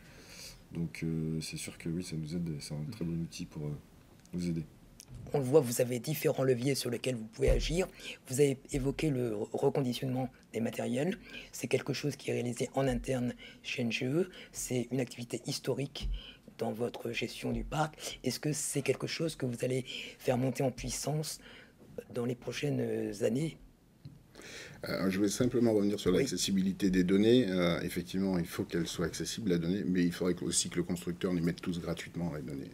Donc c'est sûr que oui, ça nous aide, c'est un très bon outil pour nous aider.
On le voit, vous avez différents leviers sur lesquels vous pouvez agir. Vous avez évoqué le reconditionnement des matériels. C'est quelque chose qui est réalisé en interne chez NGE. C'est une activité historique dans votre gestion du parc. Est-ce que c'est quelque chose que vous allez faire monter en puissance dans les prochaines années?
Je voulais simplement revenir sur l'accessibilité des données. Effectivement, il faut qu'elles soient accessibles, la donnée, mais il faudrait aussi que le constructeur les mette tous gratuitement, les données.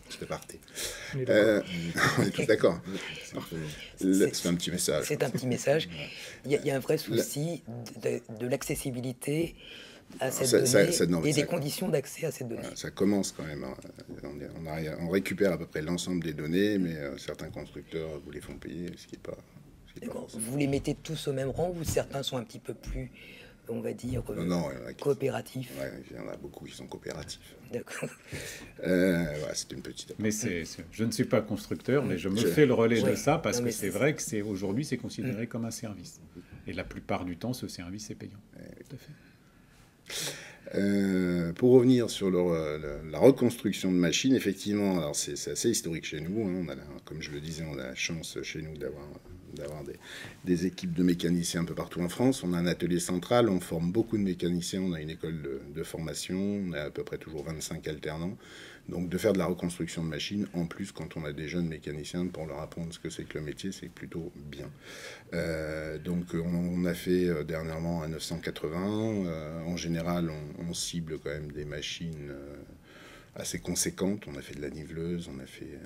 C'est aparté. On est tous d'accord. C'est un petit message.
C'est un petit message. Il y a un vrai souci de l'accessibilité à cette donnée et des conditions d'accès à cette donnée.
Ça commence quand même. On récupère à peu près l'ensemble des données, mais certains constructeurs vous les font payer, ce qui n'est pas...
Vous les mettez tous au même rang ou certains sont un petit peu plus, on va dire, coopératifs?
Il y en a beaucoup qui sont coopératifs.
D'accord.
C'est une petite...
Mais je ne suis pas constructeur, mais je me fais le relais de ça parce que c'est vrai que aujourd'hui, c'est considéré comme un service. Et la plupart du temps, ce service est payant. Tout à fait.
Pour revenir sur la reconstruction de machines, effectivement, alors c'est assez historique chez nous. Hein, comme je le disais, on a la chance chez nous d'avoir des équipes de mécaniciens un peu partout en France. On a un atelier central, on forme beaucoup de mécaniciens, on a une école de formation, on a à peu près toujours 25 alternants. Donc de faire de la reconstruction de machines, en plus quand on a des jeunes mécaniciens, pour leur apprendre ce que c'est que le métier, c'est plutôt bien. Donc on a fait dernièrement un 980. En général, on cible quand même des machines assez conséquentes. On a fait de la niveleuse, on a fait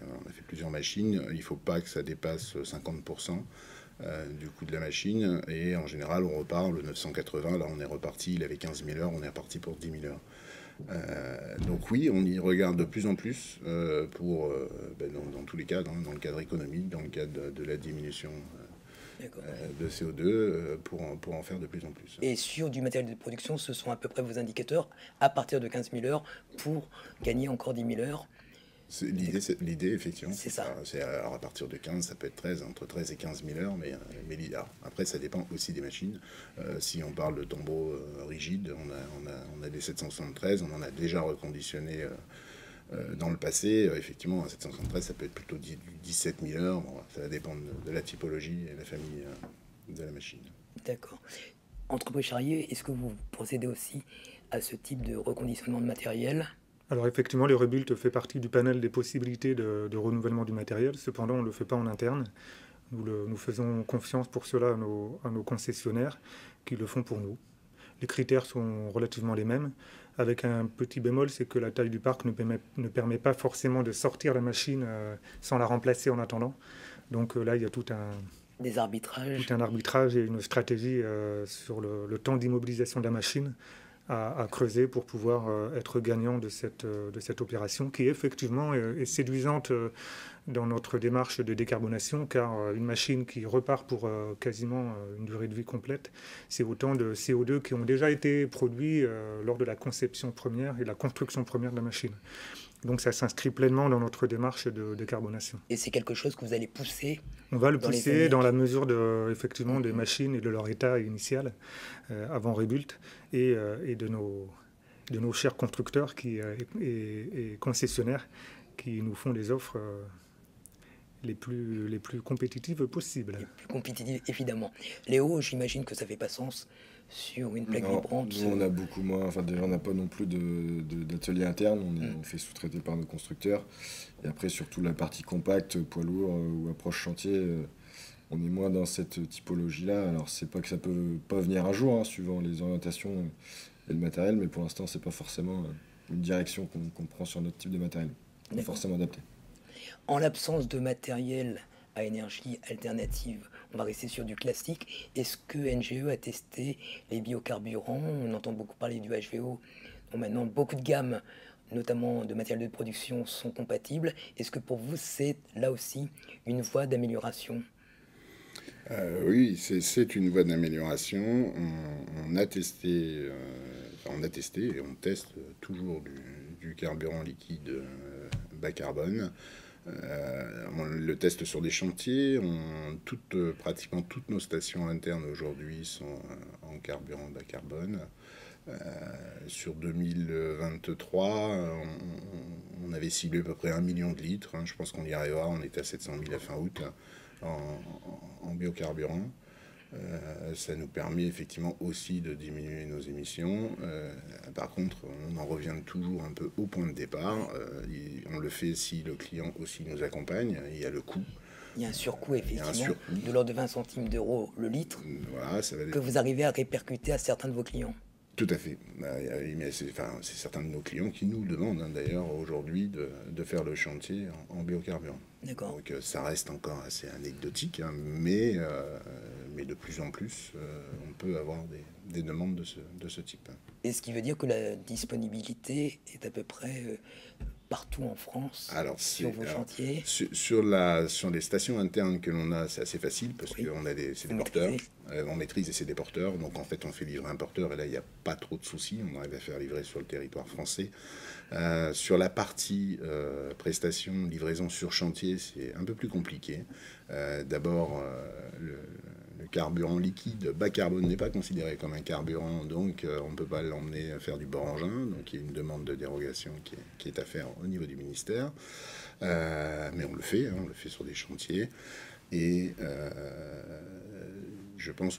plusieurs machines. Il ne faut pas que ça dépasse 50% du coût de la machine. Et en général, on repart le 980. Là, on est reparti, il avait 15 000 heures, on est reparti pour 10 000 heures. Donc oui, on y regarde de plus en plus dans tous les cadres, dans le cadre économique, dans le cadre de la diminution de CO2, pour en faire de plus en plus.
Et sur du matériel de production, ce sont à peu près vos indicateurs à partir de 15 000 heures pour gagner encore 10 000 heures.
L'idée, effectivement,
c'est ça.
Alors à partir de 15, ça peut être 13, entre 13 et 15 000 heures, mais après, ça dépend aussi des machines. Si on parle de tombeaux rigides, on a des 773, on en a déjà reconditionné dans le passé. Effectivement, un 773, ça peut être plutôt 17 000 heures. Bon, ça va dépendre de la typologie et de la famille de la machine.
D'accord. Entreprise Charrier, est-ce que vous procédez aussi à ce type de reconditionnement de matériel ?
Alors effectivement, les Rebuilt fait partie du panel des possibilités de renouvellement du matériel. Cependant, on ne le fait pas en interne. Nous faisons confiance pour cela à nos concessionnaires qui le font pour nous. Les critères sont relativement les mêmes, avec un petit bémol, c'est que la taille du parc ne permet pas forcément de sortir la machine sans la remplacer en attendant. Donc là, il y a tout un arbitrage et une stratégie sur le temps d'immobilisation de la machine à creuser pour pouvoir être gagnant de cette opération qui effectivement est séduisante dans notre démarche de décarbonation, car une machine qui repart pour quasiment une durée de vie complète, c'est autant de CO2 qui ont déjà été produits lors de la conception première et la construction première de la machine. Donc ça s'inscrit pleinement dans notre démarche de décarbonation.
Et c'est quelque chose que vous allez pousser?
On va le pousser dans la mesure effectivement des machines et de leur état initial avant Rebuilt et de nos chers constructeurs et concessionnaires qui nous font les offres les plus compétitives possibles.
Les plus compétitives, évidemment. Léo, j'imagine que ça ne fait pas sens sur une plaque vibrante.
Nous, on a beaucoup moins. Enfin, déjà, on n'a pas non plus d'atelier interne. On fait sous-traiter par nos constructeurs. Et après, surtout la partie compacte, poids lourd ou approche chantier, on est moins dans cette typologie-là. Alors, c'est pas que ça peut pas venir un jour, suivant les orientations et le matériel, mais pour l'instant, c'est pas forcément une direction qu'on prend sur notre type de matériel. On est forcément adapté.
En l'absence de matériel à énergie alternative, on va rester sur du classique. Est-ce que NGE a testé les biocarburants? On entend beaucoup parler du HVO. Donc maintenant, beaucoup de gammes, notamment de matériel de production, sont compatibles. Est-ce que pour vous, c'est là aussi une voie d'amélioration?
Oui, c'est une voie d'amélioration. On a testé et on teste toujours du carburant liquide bas carbone. On le teste sur des chantiers. Pratiquement toutes nos stations internes aujourd'hui sont en carburant bas carbone. Sur 2023, on avait ciblé à peu près 1 million de litres. Je pense qu'on y arrivera. On était à 700 000 à fin août en biocarburant. Ça nous permet effectivement aussi de diminuer nos émissions. Par contre, on en revient toujours un peu au point de départ. On le fait si le client aussi nous accompagne. Il y a le coût.
Il y a un surcoût, effectivement,
surcoût.
de l'ordre de 20 centimes d'euros le litre,
Voilà, ça va
que vous arrivez à répercuter à certains de vos clients.
Tout à fait. Mais c'est certains de nos clients qui nous demandent d'ailleurs aujourd'hui de faire le chantier en biocarburant.
D'accord.
Donc ça reste encore assez anecdotique, hein, mais de plus en plus, on peut avoir des demandes de ce type.
Et ce qui veut dire que la disponibilité est à peu près partout en France,
Alors,
sur vos chantiers.
Sur les stations internes que l'on a, c'est assez facile parce
Oui.
qu'on a c'est des porteurs. On maîtrise et c'est des porteurs. Donc en fait, on fait livrer un porteur et là, il n'y a pas trop de soucis. On arrive à faire livrer sur le territoire français. Sur la partie prestation, livraison sur chantier, c'est un peu plus compliqué. D'abord, le carburant liquide bas carbone n'est pas considéré comme un carburant, donc on ne peut pas l'emmener à faire du bord-engin. Donc il y a une demande de dérogation qui est à faire au niveau du ministère. Mais on le fait sur des chantiers. Et je pense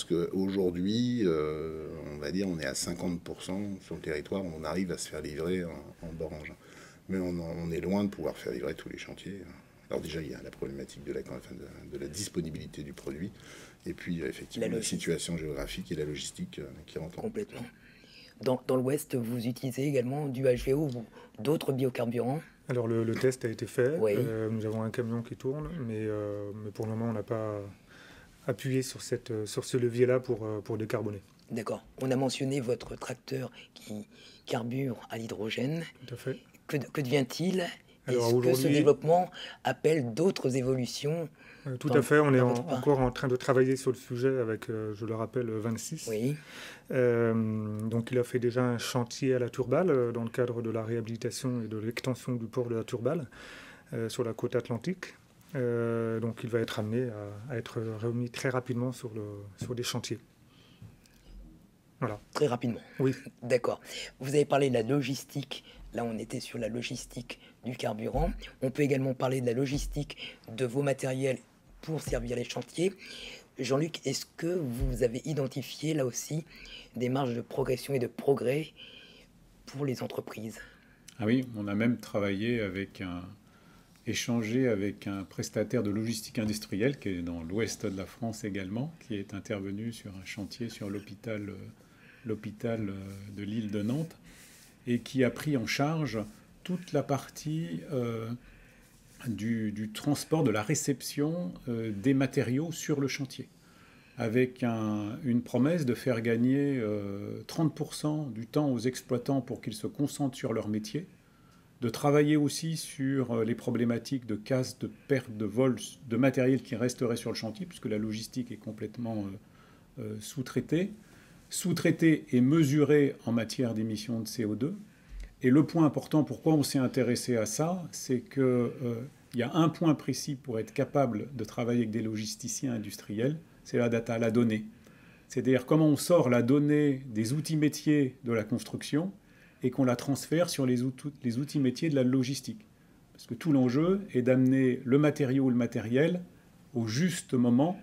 qu'aujourd'hui, on va dire, on est à 50% sur le territoire où on arrive à se faire livrer en bord-engin. Mais on est loin de pouvoir faire livrer tous les chantiers. Alors déjà, il y a la problématique de la disponibilité du produit, et puis effectivement la situation géographique et la logistique qui rentrent en compte.
Complètement. Dans l'Ouest, vous utilisez également du HVO ou d'autres biocarburants?
Alors le test a été fait,
Oui.
Nous avons un camion qui tourne, mais pour le moment on n'a pas appuyé sur ce levier-là pour décarboner.
D'accord. On a mentionné votre tracteur qui carbure à l'hydrogène.
Tout à fait.
Que devient-il?
Alors,
Est-ce que ce développement appelle d'autres évolutions?
Tout à fait, on est
votre
encore en train de travailler sur le sujet avec, je le rappelle, 26.
Oui.
Donc il a fait déjà un chantier à la Turballe dans le cadre de la réhabilitation et de l'extension du port de la Turballe sur la côte atlantique. Donc il va être amené à être remis très rapidement sur des chantiers. Voilà.
Très rapidement.
Oui.
D'accord. Vous avez parlé de la logistique. Là, on était sur la logistique du carburant. On peut également parler de la logistique de vos matériels pour servir les chantiers. Jean-Luc, est-ce que vous avez identifié là aussi des marges de progression et de progrès pour les entreprises?
Ah oui, on a même échangé avec un prestataire de logistique industrielle qui est dans l'ouest de la France également, qui est intervenu sur un chantier sur l'hôpital de l'île de Nantes et qui a pris en charge toute la partie du transport, de la réception des matériaux sur le chantier, avec une promesse de faire gagner 30% du temps aux exploitants pour qu'ils se concentrent sur leur métier, de travailler aussi sur les problématiques de casse, de perte, de vol de matériel qui resterait sur le chantier, puisque la logistique est complètement sous-traitée et mesurée en matière d'émissions de CO2. Et le point important, pourquoi on s'est intéressé à ça, c'est qu'il y a un point précis pour être capable de travailler avec des logisticiens industriels, c'est la data, la donnée. C'est-à-dire comment on sort la donnée des outils métiers de la construction et qu'on la transfère sur les outils métiers de la logistique. Parce que tout l'enjeu est d'amener le matériau ou le matériel au juste moment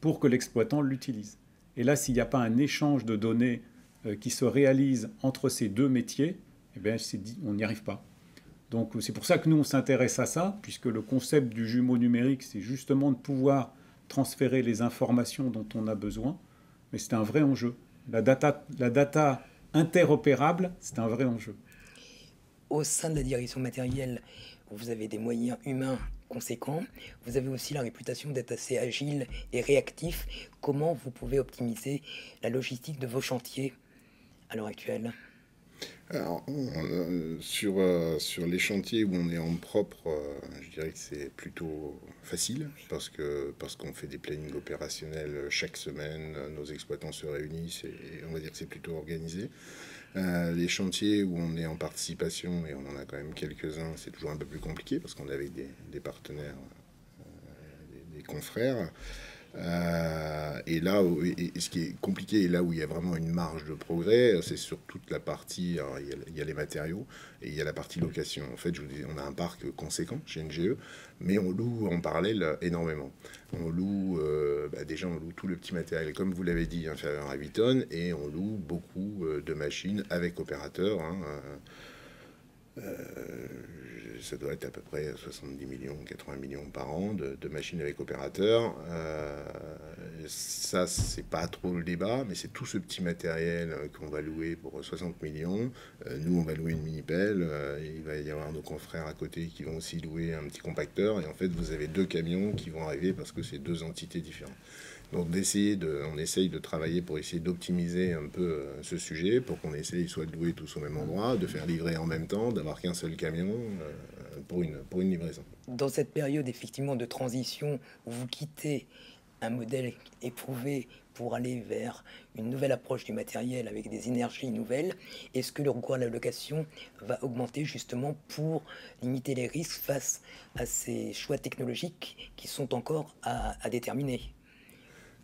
pour que l'exploitant l'utilise. Et là, s'il n'y a pas un échange de données qui se réalise entre ces deux métiers, eh bien, on n'y arrive pas. Donc c'est pour ça que nous, on s'intéresse à ça, puisque le concept du jumeau numérique, c'est justement de pouvoir transférer les informations dont on a besoin, mais c'est un vrai enjeu. La data interopérable, c'est un vrai enjeu.
Au sein de la direction matérielle, vous avez des moyens humains conséquents. Vous avez aussi la réputation d'être assez agile et réactif. Comment vous pouvez optimiser la logistique de vos chantiers à l'heure actuelle?
Alors, sur les chantiers où on est en propre, je dirais que c'est plutôt facile parce qu'on fait des plannings opérationnels chaque semaine, nos exploitants se réunissent et on va dire que c'est plutôt organisé. Les chantiers où on est en participation, et on en a quand même quelques-uns, c'est toujours un peu plus compliqué parce qu'on est avec des partenaires, des confrères. Et là, ce qui est compliqué, et là où il y a vraiment une marge de progrès, c'est sur toute la partie, alors il y a les matériaux et il y a la partie location. En fait, je vous dis, on a un parc conséquent chez NGE, mais on loue en parallèle énormément. On loue, déjà on loue tout le petit matériel, comme vous l'avez dit, inférieur à 8 tonnes, et on loue beaucoup de machines avec opérateurs. ça doit être à peu près 70 millions, 80 millions par an de machines avec opérateur. Ça, c'est pas trop le débat, mais c'est tout ce petit matériel qu'on va louer pour 60 millions. Nous, on va louer une mini-pelle. Il va y avoir nos confrères à côté qui vont aussi louer un petit compacteur. Et en fait, vous avez 2 camions qui vont arriver parce que c'est 2 entités différentes. Donc on essaye de travailler pour essayer d'optimiser un peu ce sujet, pour qu'on essaye soit de louer tous au même endroit, de faire livrer en même temps, d'avoir qu'un seul camion pour une livraison.
Dans cette période effectivement de transition où vous quittez un modèle éprouvé pour aller vers une nouvelle approche du matériel avec des énergies nouvelles, est-ce que le recours à la location va augmenter justement pour limiter les risques face à ces choix technologiques qui sont encore à déterminer?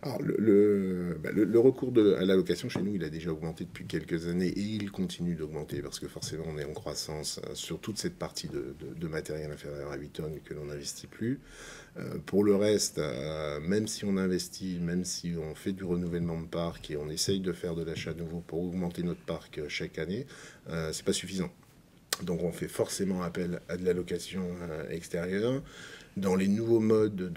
Alors, le recours à la location chez nous, il a déjà augmenté depuis quelques années et il continue d'augmenter parce que forcément on est en croissance sur toute cette partie de matériel inférieur à 8 tonnes que l'on n'investit plus. Pour le reste, même si on investit, même si on fait du renouvellement de parc et on essaye de faire de l'achat nouveau pour augmenter notre parc chaque année, c'est pas suffisant. Donc on fait forcément appel à de la location extérieure. Dans les nouveaux modes,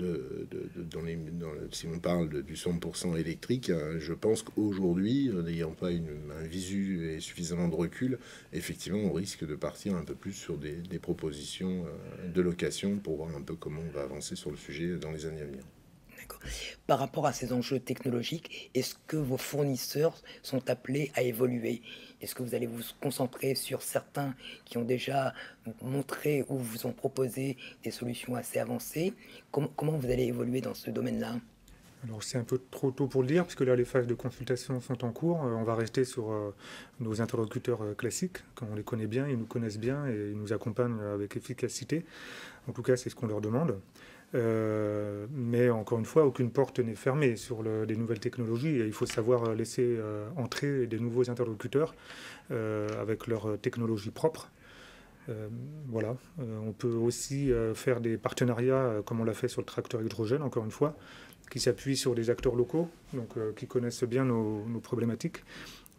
si on parle du 100% électrique, je pense qu'aujourd'hui, n'ayant pas un visu et suffisamment de recul, effectivement, on risque de partir un peu plus sur des propositions de location pour voir un peu comment on va avancer sur le sujet dans les années à venir.
D'accord. Par rapport à ces enjeux technologiques, est-ce que vos fournisseurs sont appelés à évoluer? Est-ce que vous allez vous concentrer sur certains qui ont déjà montré ou vous ont proposé des solutions assez avancées? Comment vous allez évoluer dans ce domaine-là?
Alors c'est un peu trop tôt pour le dire, puisque là les phases de consultation sont en cours. On va rester sur nos interlocuteurs classiques, comme on les connaît bien, ils nous connaissent bien et ils nous accompagnent avec efficacité. En tout cas, c'est ce qu'on leur demande. Mais encore une fois, aucune porte n'est fermée sur des nouvelles technologies et il faut savoir laisser entrer des nouveaux interlocuteurs avec leurs technologies propres. Voilà. On peut aussi faire des partenariats comme on l'a fait sur le tracteur hydrogène, encore une fois, qui s'appuie sur des acteurs locaux, donc qui connaissent bien nos problématiques,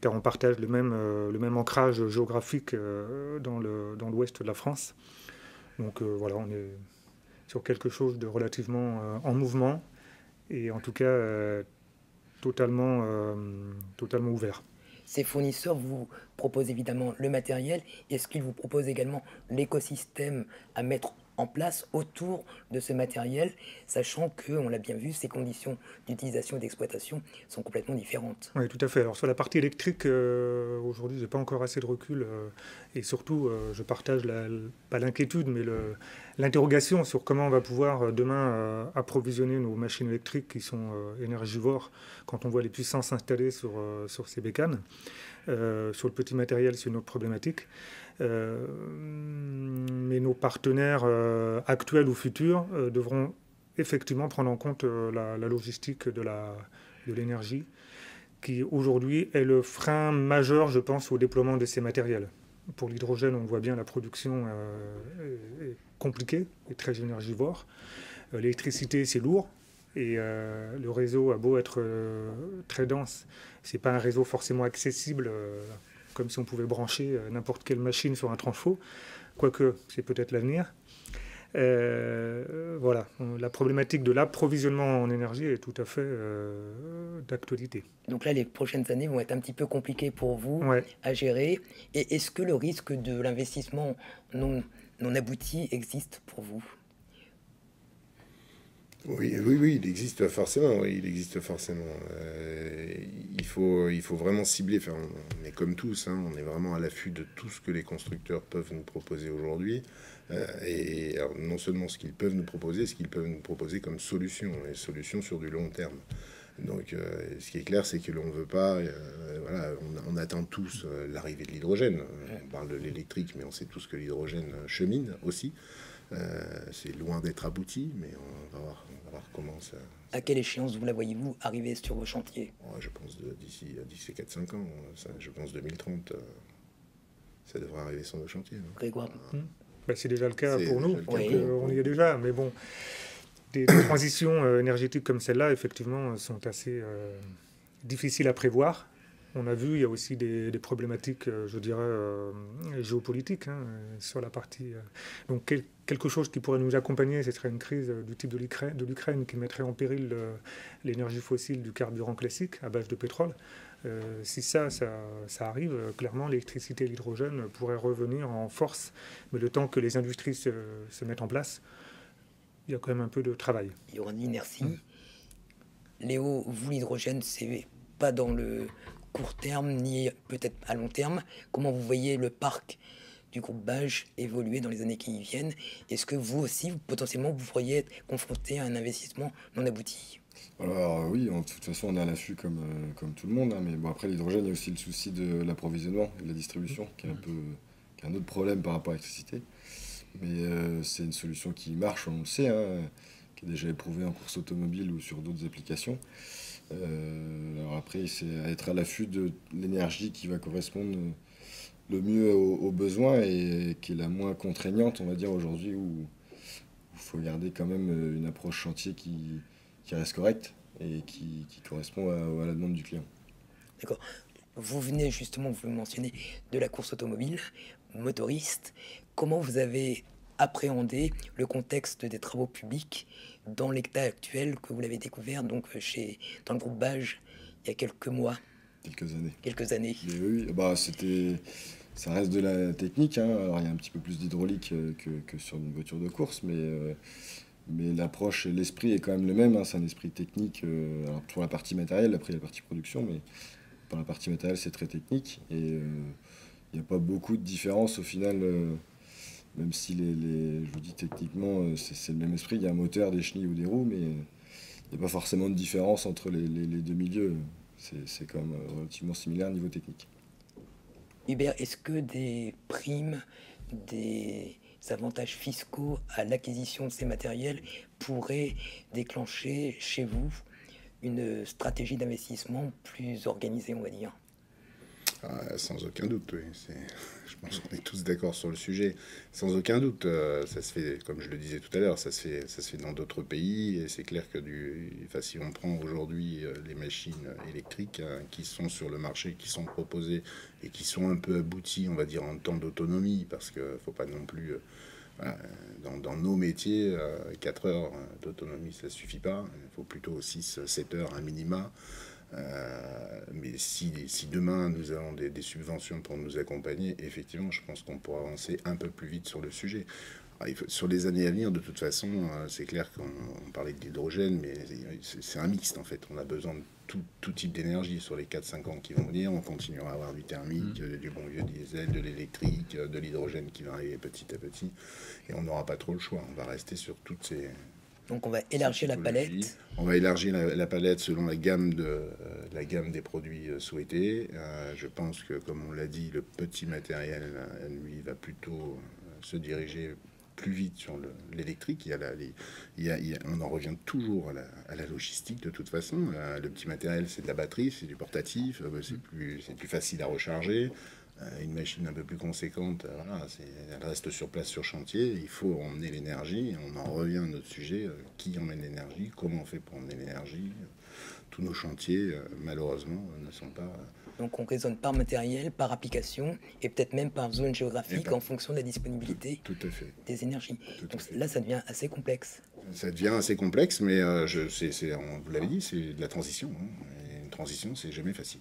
car on partage le même ancrage géographique dans l'ouest de la France. Donc voilà, on est sur quelque chose de relativement en mouvement et en tout cas totalement ouvert.
Ces fournisseurs vous proposent évidemment le matériel. Est-ce qu'ils vous proposent également l'écosystème à mettre en place autour de ce matériel, sachant que, on l'a bien vu, ces conditions d'utilisation et d'exploitation sont complètement différentes?
Oui, tout à fait. Alors sur la partie électrique, aujourd'hui, j'ai pas encore assez de recul et surtout, je partage pas l'inquiétude, mais l'interrogation sur comment on va pouvoir demain approvisionner nos machines électriques qui sont énergivores quand on voit les puissances installées sur ces bécanes. Sur le petit matériel, c'est une autre problématique. Mais nos partenaires actuels ou futurs devront effectivement prendre en compte la logistique de l'énergie, qui aujourd'hui est le frein majeur, je pense, au déploiement de ces matériels. Pour l'hydrogène, on voit bien la production est compliquée et très énergivore. L'électricité, c'est lourd. Et le réseau a beau être très dense, c'est pas un réseau forcément accessible, comme si on pouvait brancher n'importe quelle machine sur un transfo, quoique c'est peut-être l'avenir. Voilà, la problématique de l'approvisionnement en énergie est tout à fait d'actualité.
Donc là, les prochaines années vont être un petit peu compliquées pour vous à gérer. Et est-ce que le risque de l'investissement non abouti existe pour vous?
Oui, il existe forcément. Oui, il existe forcément. Il faut vraiment cibler. Enfin, on est comme tous, hein, on est vraiment à l'affût de tout ce que les constructeurs peuvent nous proposer aujourd'hui. Et alors, non seulement ce qu'ils peuvent nous proposer, ce qu'ils peuvent nous proposer comme solution, et solutions sur du long terme. Donc, ce qui est clair, c'est que l'on ne veut pas. Voilà, on attend tous l'arrivée de l'hydrogène. On parle de l'électrique, mais on sait tous que l'hydrogène chemine aussi. C'est loin d'être abouti, mais on va voir comment ça...
À quelle échéance vous la voyez-vous arriver sur vos chantiers?
Je pense d'ici 4-5 ans, je pense 2030, ça devrait arriver sur nos chantiers.
Grégoire.
C'est déjà le cas pour nous, on y est déjà, mais bon, des transitions énergétiques comme celle-là, effectivement, sont assez difficiles à prévoir. On a vu, il y a aussi des problématiques, je dirais, géopolitiques sur la partie. Donc quelque chose qui pourrait nous accompagner, ce serait une crise du type de l'Ukraine qui mettrait en péril l'énergie fossile du carburant classique à base de pétrole. Si ça arrive, clairement, l'électricité et l'hydrogène pourraient revenir en force. Mais le temps que les industries se mettent en place, il y a quand même un peu de travail.
Il y aura une inertie. Léo, vous, l'hydrogène, c'est pas dans le court terme, ni peut-être à long terme. Comment vous voyez le parc du groupe Bage évoluer dans les années qui viennent? Est-ce que vous aussi, potentiellement, vous pourriez être confronté à un investissement non abouti?
Alors oui, de toute façon, on est à l'affût comme tout le monde. Mais bon, après, l'hydrogène, il y a aussi le souci de l'approvisionnement et de la distribution, qui est qui est un autre problème par rapport à l'électricité. Mais c'est une solution qui marche, on le sait, qui est déjà éprouvée en course automobile ou sur d'autres applications. Alors après, c'est être à l'affût de l'énergie qui va correspondre le mieux aux besoins et qui est la moins contraignante, on va dire, aujourd'hui, où il faut garder quand même une approche chantier qui reste correcte et qui correspond à la demande du client.
D'accord. Vous venez justement, vous le mentionnez, de la course automobile, motoriste. Comment vous avez appréhendé le contexte des travaux publics dans l'état actuel que vous l'avez découvert donc dans le groupe Bage il y a quelques mois? Quelques années.
Et oui, ça reste de la technique. Alors il y a un petit peu plus d'hydraulique que sur une voiture de course, mais l'approche et l'esprit est quand même le même. C'est un esprit technique. Alors pour la partie matérielle, après la partie production, mais pour la partie matérielle, c'est très technique. Et il n'y a pas beaucoup de différence au final. Même si je vous dis techniquement, c'est le même esprit. Il y a un moteur, des chenilles ou des roues, mais il n'y a pas forcément de différence entre les deux milieux. C'est quand même relativement similaire au niveau technique.
Hubert, est-ce que des primes, des avantages fiscaux à l'acquisition de ces matériels pourraient déclencher chez vous une stratégie d'investissement plus organisée, on va dire?
Sans aucun doute, oui. Je pense qu'on est tous d'accord sur le sujet. Sans aucun doute, ça se fait, comme je le disais tout à l'heure, ça se fait dans d'autres pays. Et c'est clair que si on prend aujourd'hui les machines électriques qui sont sur le marché, qui sont proposées et qui sont un peu abouties, on va dire, en temps d'autonomie, parce qu'il ne faut pas non plus... dans nos métiers, 4 heures d'autonomie, ça ne suffit pas. Il faut plutôt 6-7 heures, un minima. Mais si demain nous avons des subventions pour nous accompagner, effectivement, je pense qu'on pourra avancer un peu plus vite sur le sujet. Alors, sur les années à venir, de toute façon, c'est clair qu'on parlait de l'hydrogène, mais c'est un mixte en fait. On a besoin de tout type d'énergie sur les 4-5 ans qui vont venir. On continuera à avoir du thermique, du bon vieux diesel, de l'électrique, de l'hydrogène qui va arriver petit à petit. Et on n'aura pas trop le choix. On va rester sur toutes ces...
Donc on va élargir la palette.
On va élargir la palette selon la gamme des produits souhaités. Je pense que, comme on l'a dit, le petit matériel, lui, va plutôt se diriger plus vite sur l'électrique. On en revient toujours à la logistique de toute façon. Le petit matériel, c'est de la batterie, c'est du portatif, c'est plus facile à recharger. Une machine un peu plus conséquente, elle reste sur place sur chantier, il faut emmener l'énergie, on en revient à notre sujet, qui emmène l'énergie, comment on fait pour emmener l'énergie. Tous nos chantiers, malheureusement, ne sont pas...
Donc on raisonne par matériel, par application, et peut-être même par zone géographique en fonction de la disponibilité des énergies. Donc là, ça devient assez complexe.
Ça devient assez complexe, mais vous l'avez dit, c'est de la transition. Et une transition, c'est jamais facile.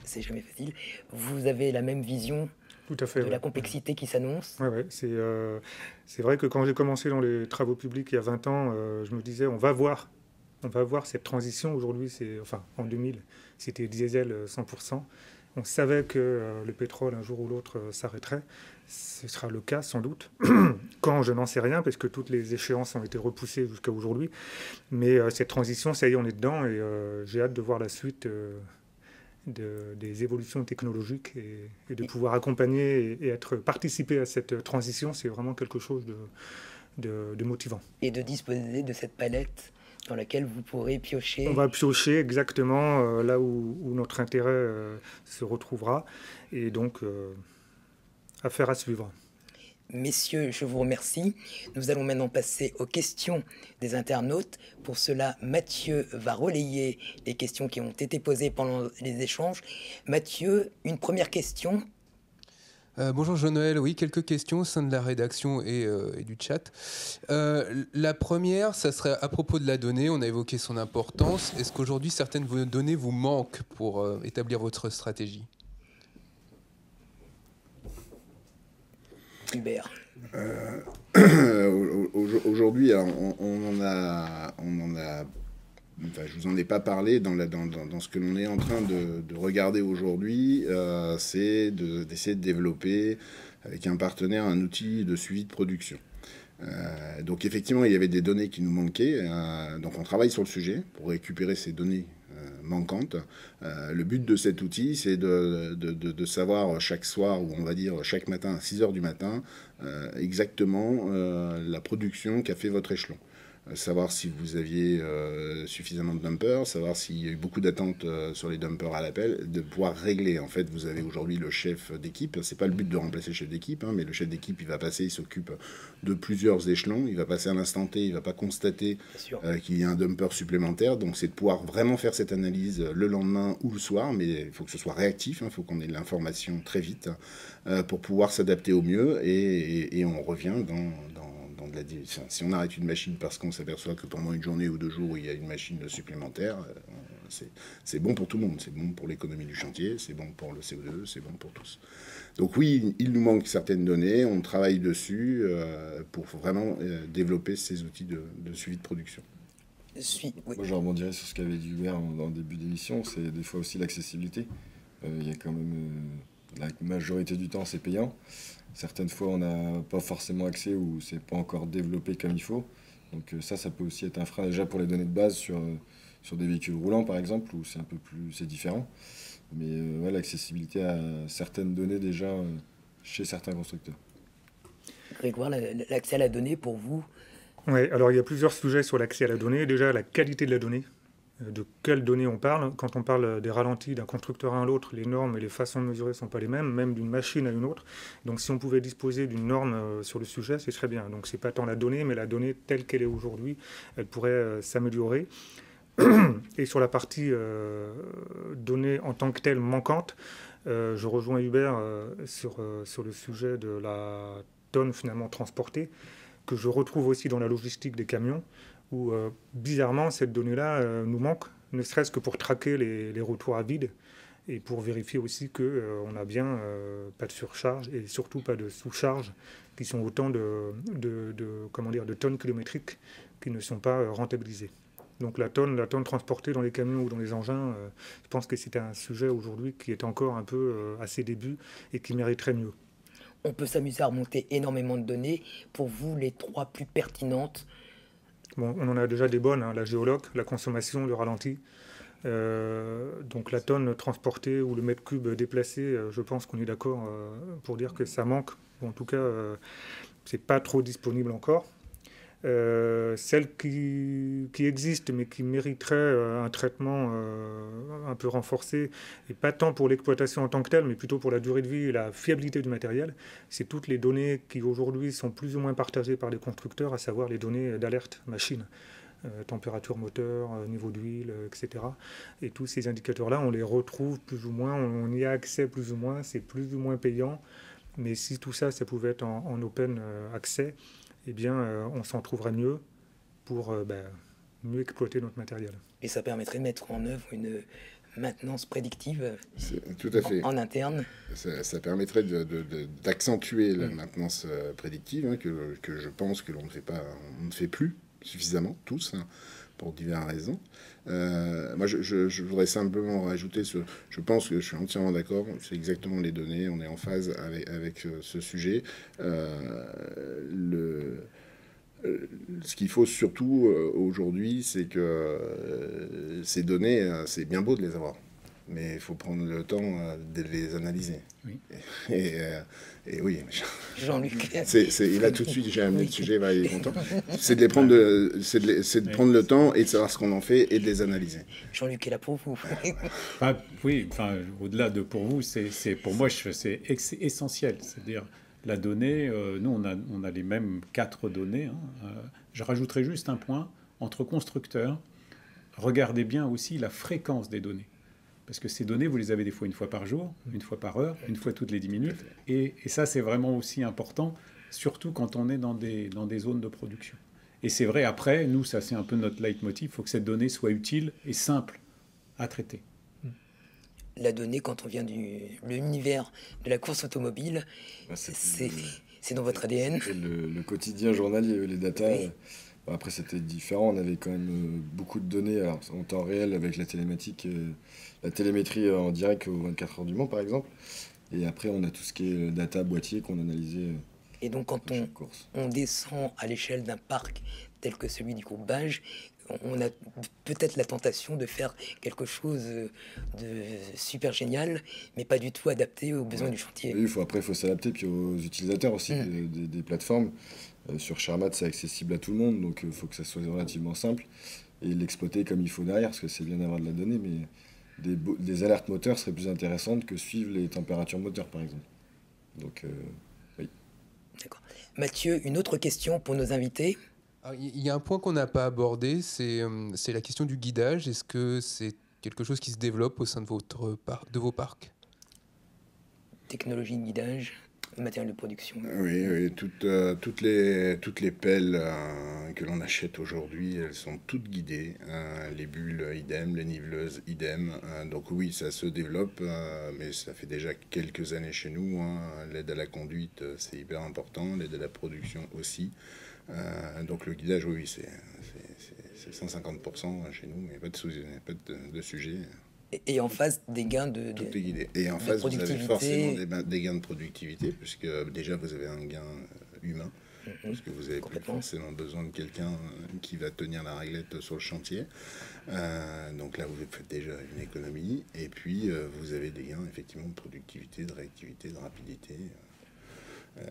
C'est jamais facile. Vous avez la même vision
Tout à fait,
de la complexité qui s'annonce?
Oui, c'est vrai que quand j'ai commencé dans les travaux publics il y a 20 ans, je me disais, on va voir cette transition. Aujourd'hui, en 2000, c'était diesel 100%. On savait que le pétrole, un jour ou l'autre, s'arrêterait. Ce sera le cas, sans doute. Quand, je n'en sais rien, parce que toutes les échéances ont été repoussées jusqu'à aujourd'hui. Mais cette transition, ça y est, on est dedans, et j'ai hâte de voir la suite des évolutions technologiques et de pouvoir accompagner et participer à cette transition. C'est vraiment quelque chose de motivant.
Et de disposer de cette palette dans laquelle vous pourrez piocher.
On va piocher exactement là où notre intérêt se retrouvera. Et donc, affaire à suivre.
Messieurs, je vous remercie. Nous allons maintenant passer aux questions des internautes. Pour cela, Mathieu va relayer les questions qui ont été posées pendant les échanges. Mathieu, une première question.
Bonjour Jean-Noël, oui, quelques questions au sein de la rédaction et du chat. La première, ça serait à propos de la donnée, on a évoqué son importance. Est-ce qu'aujourd'hui certaines données vous manquent pour établir votre stratégie ?
Hubert.
Aujourd'hui, on en a, enfin, je vous en ai pas parlé dans ce que l'on est en train de regarder aujourd'hui, c'est d'essayer de développer avec un partenaire un outil de suivi de production. Donc effectivement, il y avait des données qui nous manquaient, donc on travaille sur le sujet pour récupérer ces données manquantes. Le but de cet outil, c'est de savoir chaque soir, ou on va dire chaque matin à 6 heures du matin, exactement la production qu'a fait votre échelon. Savoir si vous aviez suffisamment de dumpers, savoir s'il y a eu beaucoup d'attentes sur les dumpers à l'appel, de pouvoir régler. En fait, vous avez aujourd'hui le chef d'équipe. C'est pas le but de remplacer le chef d'équipe, hein, mais le chef d'équipe, il va passer, il s'occupe de plusieurs échelons. Il va passer à l'instant T, il va pas constater qu'il y a un dumper supplémentaire. Donc, c'est de pouvoir vraiment faire cette analyse le lendemain ou le soir, mais il faut que ce soit réactif. Il faut qu'on ait de l'information très vite pour pouvoir s'adapter au mieux. Et on revient dans de la... Si on arrête une machine parce qu'on s'aperçoit que pendant une journée ou 2 jours, il y a une machine supplémentaire, c'est bon pour tout le monde. C'est bon pour l'économie du chantier, c'est bon pour le CO2, c'est bon pour tous. Donc oui, il nous manque certaines données, on travaille dessus pour vraiment développer ces outils de suivi de production.
Oui.
Moi, je rebondirais sur ce qu'avait dit Hubert en début d'émission, c'est des fois aussi l'accessibilité. Il y a quand même... la majorité du temps, c'est payant. Certaines fois, on n'a pas forcément accès ou c'est pas encore développé comme il faut. Donc ça peut aussi être un frein déjà pour les données de base sur des véhicules roulants, par exemple, où c'est un peu plus... c'est différent. Mais ouais, l'accessibilité à certaines données déjà chez certains constructeurs.
Grégoire, l'accès à la donnée pour vous?
Oui, alors il y a plusieurs sujets sur l'accès à la donnée. Déjà, la qualité de la donnée. De quelles données on parle. Quand on parle des ralentis d'un constructeur à l'autre, les normes et les façons de mesurer ne sont pas les mêmes, même d'une machine à une autre. Donc si on pouvait disposer d'une norme sur le sujet, ce serait bien. Donc ce n'est pas tant la donnée, mais la donnée telle qu'elle est aujourd'hui, elle pourrait s'améliorer. Et sur la partie données en tant que telle manquante, je rejoins Hubert sur le sujet de la tonne finalement transportée, que je retrouve aussi dans la logistique des camions, où bizarrement cette donnée-là nous manque, ne serait-ce que pour traquer les retours à vide et pour vérifier aussi qu'on n'a bien pas de surcharge et surtout pas de sous-charge, qui sont autant de tonnes kilométriques qui ne sont pas rentabilisées. Donc la tonne transportée dans les camions ou dans les engins, je pense que c'est un sujet aujourd'hui qui est encore un peu à ses débuts et qui mériterait mieux.
On peut s'amuser à remonter énormément de données. Pour vous, les 3 plus pertinentes?
Bon, on en a déjà des bonnes, hein, la géologue, la consommation, le ralenti. Donc la tonne transportée ou le mètre cube déplacé, je pense qu'on est d'accord pour dire que ça manque. Bon, en tout cas, c'est pas trop disponible encore. Celle qui existe mais qui mériterait un traitement un peu renforcé, et pas tant pour l'exploitation en tant que telle, mais plutôt pour la durée de vie et la fiabilité du matériel, c'est toutes les données qui aujourd'hui sont plus ou moins partagées par les constructeurs, à savoir les données d'alerte machine, température moteur, niveau d'huile, etc. Et tous ces indicateurs-là, on les retrouve plus ou moins, on y a accès plus ou moins, c'est plus ou moins payant, mais si tout ça, ça pouvait être en open accès, eh bien, on s'en trouverait mieux pour mieux exploiter notre matériel.
Et ça permettrait de mettre en œuvre une maintenance prédictive
tout à fait.
En interne.
Ça permettrait d'accentuer la maintenance prédictive, hein, que je pense que l'on ne fait plus suffisamment, tous, hein, pour diverses raisons. Moi, je voudrais simplement rajouter, je pense que je suis entièrement d'accord, c'est exactement les données, on est en phase avec ce sujet. Ce qu'il faut surtout aujourd'hui, c'est que ces données, c'est bien beau de les avoir, mais il faut prendre le temps de les analyser.
Oui.
Et oui,
Jean-Luc.
Il a tout de suite, j'ai amené le sujet, il est content. C'est de prendre le temps et de savoir ce qu'on en fait et de les analyser.
Jean-Luc est là pour vous.
Oui, au-delà de pour vous, pour moi, c'est essentiel. C'est-à-dire La donnée, nous, on a les mêmes 4 données. Hein. Je rajouterai juste un point. Entre constructeurs, regardez bien aussi la fréquence des données. Parce que ces données, vous les avez des fois une fois par jour, une fois par heure, une fois toutes les 10 minutes. Et ça, c'est vraiment aussi important, surtout quand on est dans des zones de production. Et c'est vrai, après, nous, ça c'est un peu notre leitmotiv, il faut que cette donnée soit utile et simple à traiter.
La donnée, quand on vient de l'univers de la course automobile, c'est dans votre ADN.
Le quotidien journalier, les datas.
Oui.
Après, c'était différent. On avait quand même beaucoup de données alors, en temps réel avec la télématique, la télémétrie en direct aux 24 heures du Mans, par exemple. Et après, on a tout ce qui est data, boîtier qu'on analysait.
Et donc, quand on descend à l'échelle d'un parc tel que celui du groupe Bage, on a peut-être la tentation de faire quelque chose de super génial, mais pas du tout adapté aux besoins du chantier.
Oui, après, il faut s'adapter, puis aux utilisateurs aussi des plateformes. Sur Shermat, c'est accessible à tout le monde, donc il faut que ça soit relativement simple et l'exploiter comme il faut derrière, parce que c'est bien d'avoir de la donnée, mais des alertes moteurs seraient plus intéressantes que suivre les températures moteurs, par exemple. Donc, oui.
D'accord. Mathieu, une autre question pour nos invités.
Il y a un point qu'on n'a pas abordé, c'est la question du guidage. Est-ce que c'est quelque chose qui se développe au sein de vos parcs?
Technologie de guidage, matériel de production.
Oui, toutes les pelles que l'on achète aujourd'hui, elles sont toutes guidées. Les bulles, idem, les niveleuses, idem. Donc oui, ça se développe, mais ça fait déjà quelques années chez nous. L'aide à la conduite, c'est hyper important. L'aide à la production aussi. Donc le guidage, oui, c'est 150% chez nous. Il n'y a pas de sujet.
Et en face, des gains de
tout est guidé. Et en face, vous avez forcément des gains de productivité, puisque déjà, vous avez un gain humain, parce que vous avez plus forcément besoin de quelqu'un qui va tenir la réglette sur le chantier. Donc là, vous faites déjà une économie. Et puis, vous avez des gains, effectivement, de productivité, de réactivité, de rapidité,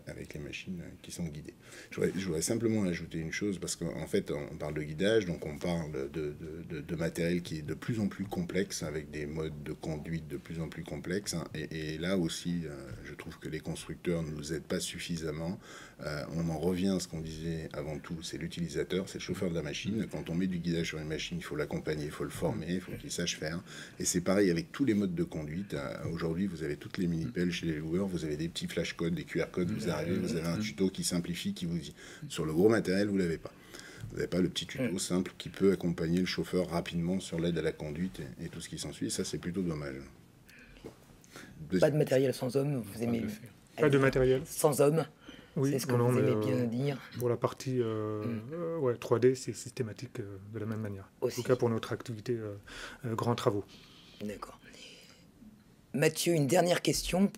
avec les machines qui sont guidées. Je voudrais simplement ajouter une chose, parce qu'en fait, on parle de guidage, donc on parle de matériel qui est de plus en plus complexe, avec des modes de conduite de plus en plus complexes. Et là aussi, je trouve que les constructeurs ne nous aident pas suffisamment. On en revient à ce qu'on disait avant tout, c'est l'utilisateur, c'est le chauffeur de la machine. Quand on met du guidage sur une machine, il faut l'accompagner, il faut le former, il faut qu'il sache faire. Et c'est pareil avec tous les modes de conduite. Aujourd'hui, vous avez toutes les mini-pelles chez les loueurs, vous avez des petits flash codes, des QR codes. Vous arrivez, vous avez un tuto qui simplifie, qui vous dit. Sur le gros matériel, vous ne l'avez pas. Vous n'avez pas le petit tuto simple qui peut accompagner le chauffeur rapidement sur l'aide à la conduite et tout ce qui s'ensuit. Ça, c'est plutôt dommage.
Bon. Pas de matériel sans homme, vous aimez...
Pas de matériel
sans homme,
oui,
c'est ce que vous aimez bien dire.
Pour la partie 3D, c'est systématique de la même manière.
Aussi.
En tout cas pour notre activité grands travaux.
D'accord. Mathieu, une dernière question.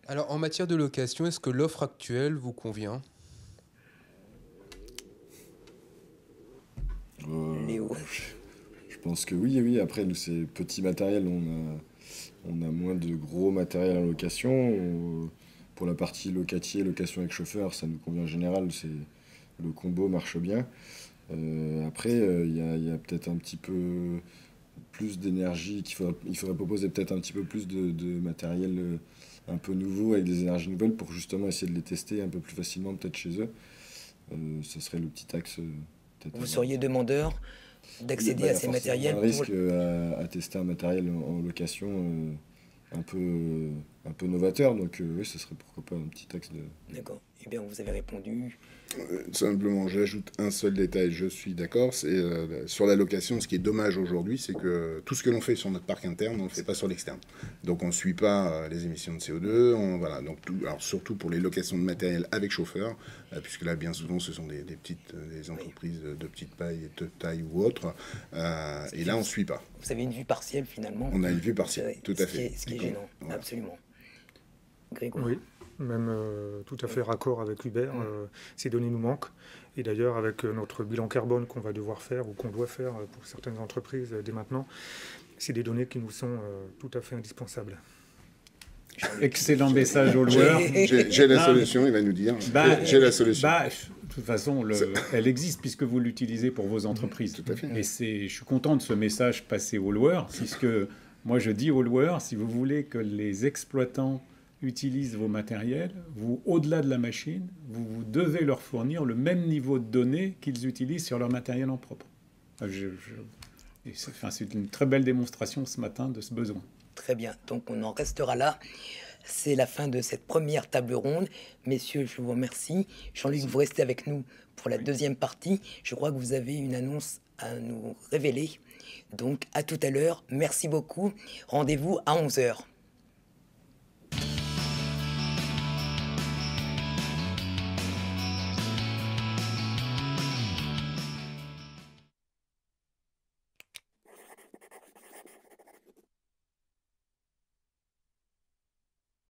Alors, en matière de location, est-ce que l'offre actuelle vous convient?
Léo.
Je pense que oui. Après, nous, c'est petit matériel. On a moins de gros matériel en location. Pour la partie location avec chauffeur, ça nous convient en général. Le combo marche bien. Après, il y a peut-être un petit peu plus d'énergie. Il faudrait proposer peut-être un petit peu plus de matériel un peu nouveau, avec des énergies nouvelles, pour justement essayer de les tester un peu plus facilement peut-être chez eux. Ce serait le petit axe.
Vous seriez demandeur d'accéder à ces matériels
un risque à tester un matériel en location un peu novateur, donc oui, ce serait pourquoi pas un petit axe de...
D'accord. Eh bien, vous avez répondu.
Simplement, j'ajoute un seul détail, je suis d'accord, c'est sur la location, ce qui est dommage aujourd'hui, c'est que tout ce que l'on fait sur notre parc interne, on ne le fait pas sur l'externe. Donc on ne suit pas les émissions de CO2, voilà, donc alors surtout pour les locations de matériel avec chauffeur, puisque là, bien souvent, ce sont des entreprises de petite taille ou autre, et là, on ne suit pas.
Vous avez une vue partielle, finalement.
On a une vue partielle, tout à fait.
Ce qui est gênant, voilà. Absolument. Grégoire.
Oui. Même tout à fait raccord avec Hubert, ces données nous manquent. Et d'ailleurs, avec notre bilan carbone qu'on va devoir faire ou qu'on doit faire pour certaines entreprises dès maintenant, c'est des données qui nous sont tout à fait indispensables.
Excellent message au loueur.
J'ai la solution, il va nous dire. J'ai la solution.
De toute façon, elle existe puisque vous l'utilisez pour vos entreprises.
Tout à fait.
Et je suis content de ce message passé aux loueurs, puisque moi je dis aux loueurs, si vous voulez que les exploitants utilisent vos matériels, vous, au-delà de la machine, vous devez leur fournir le même niveau de données qu'ils utilisent sur leur matériel en propre. C'est une très belle démonstration ce matin de ce besoin.
Très bien, donc on en restera là. C'est la fin de cette première table ronde. Messieurs, je vous remercie. Jean-Luc, vous restez avec nous pour la deuxième partie. Je crois que vous avez une annonce à nous révéler. Donc, à tout à l'heure. Merci beaucoup. Rendez-vous à 11h.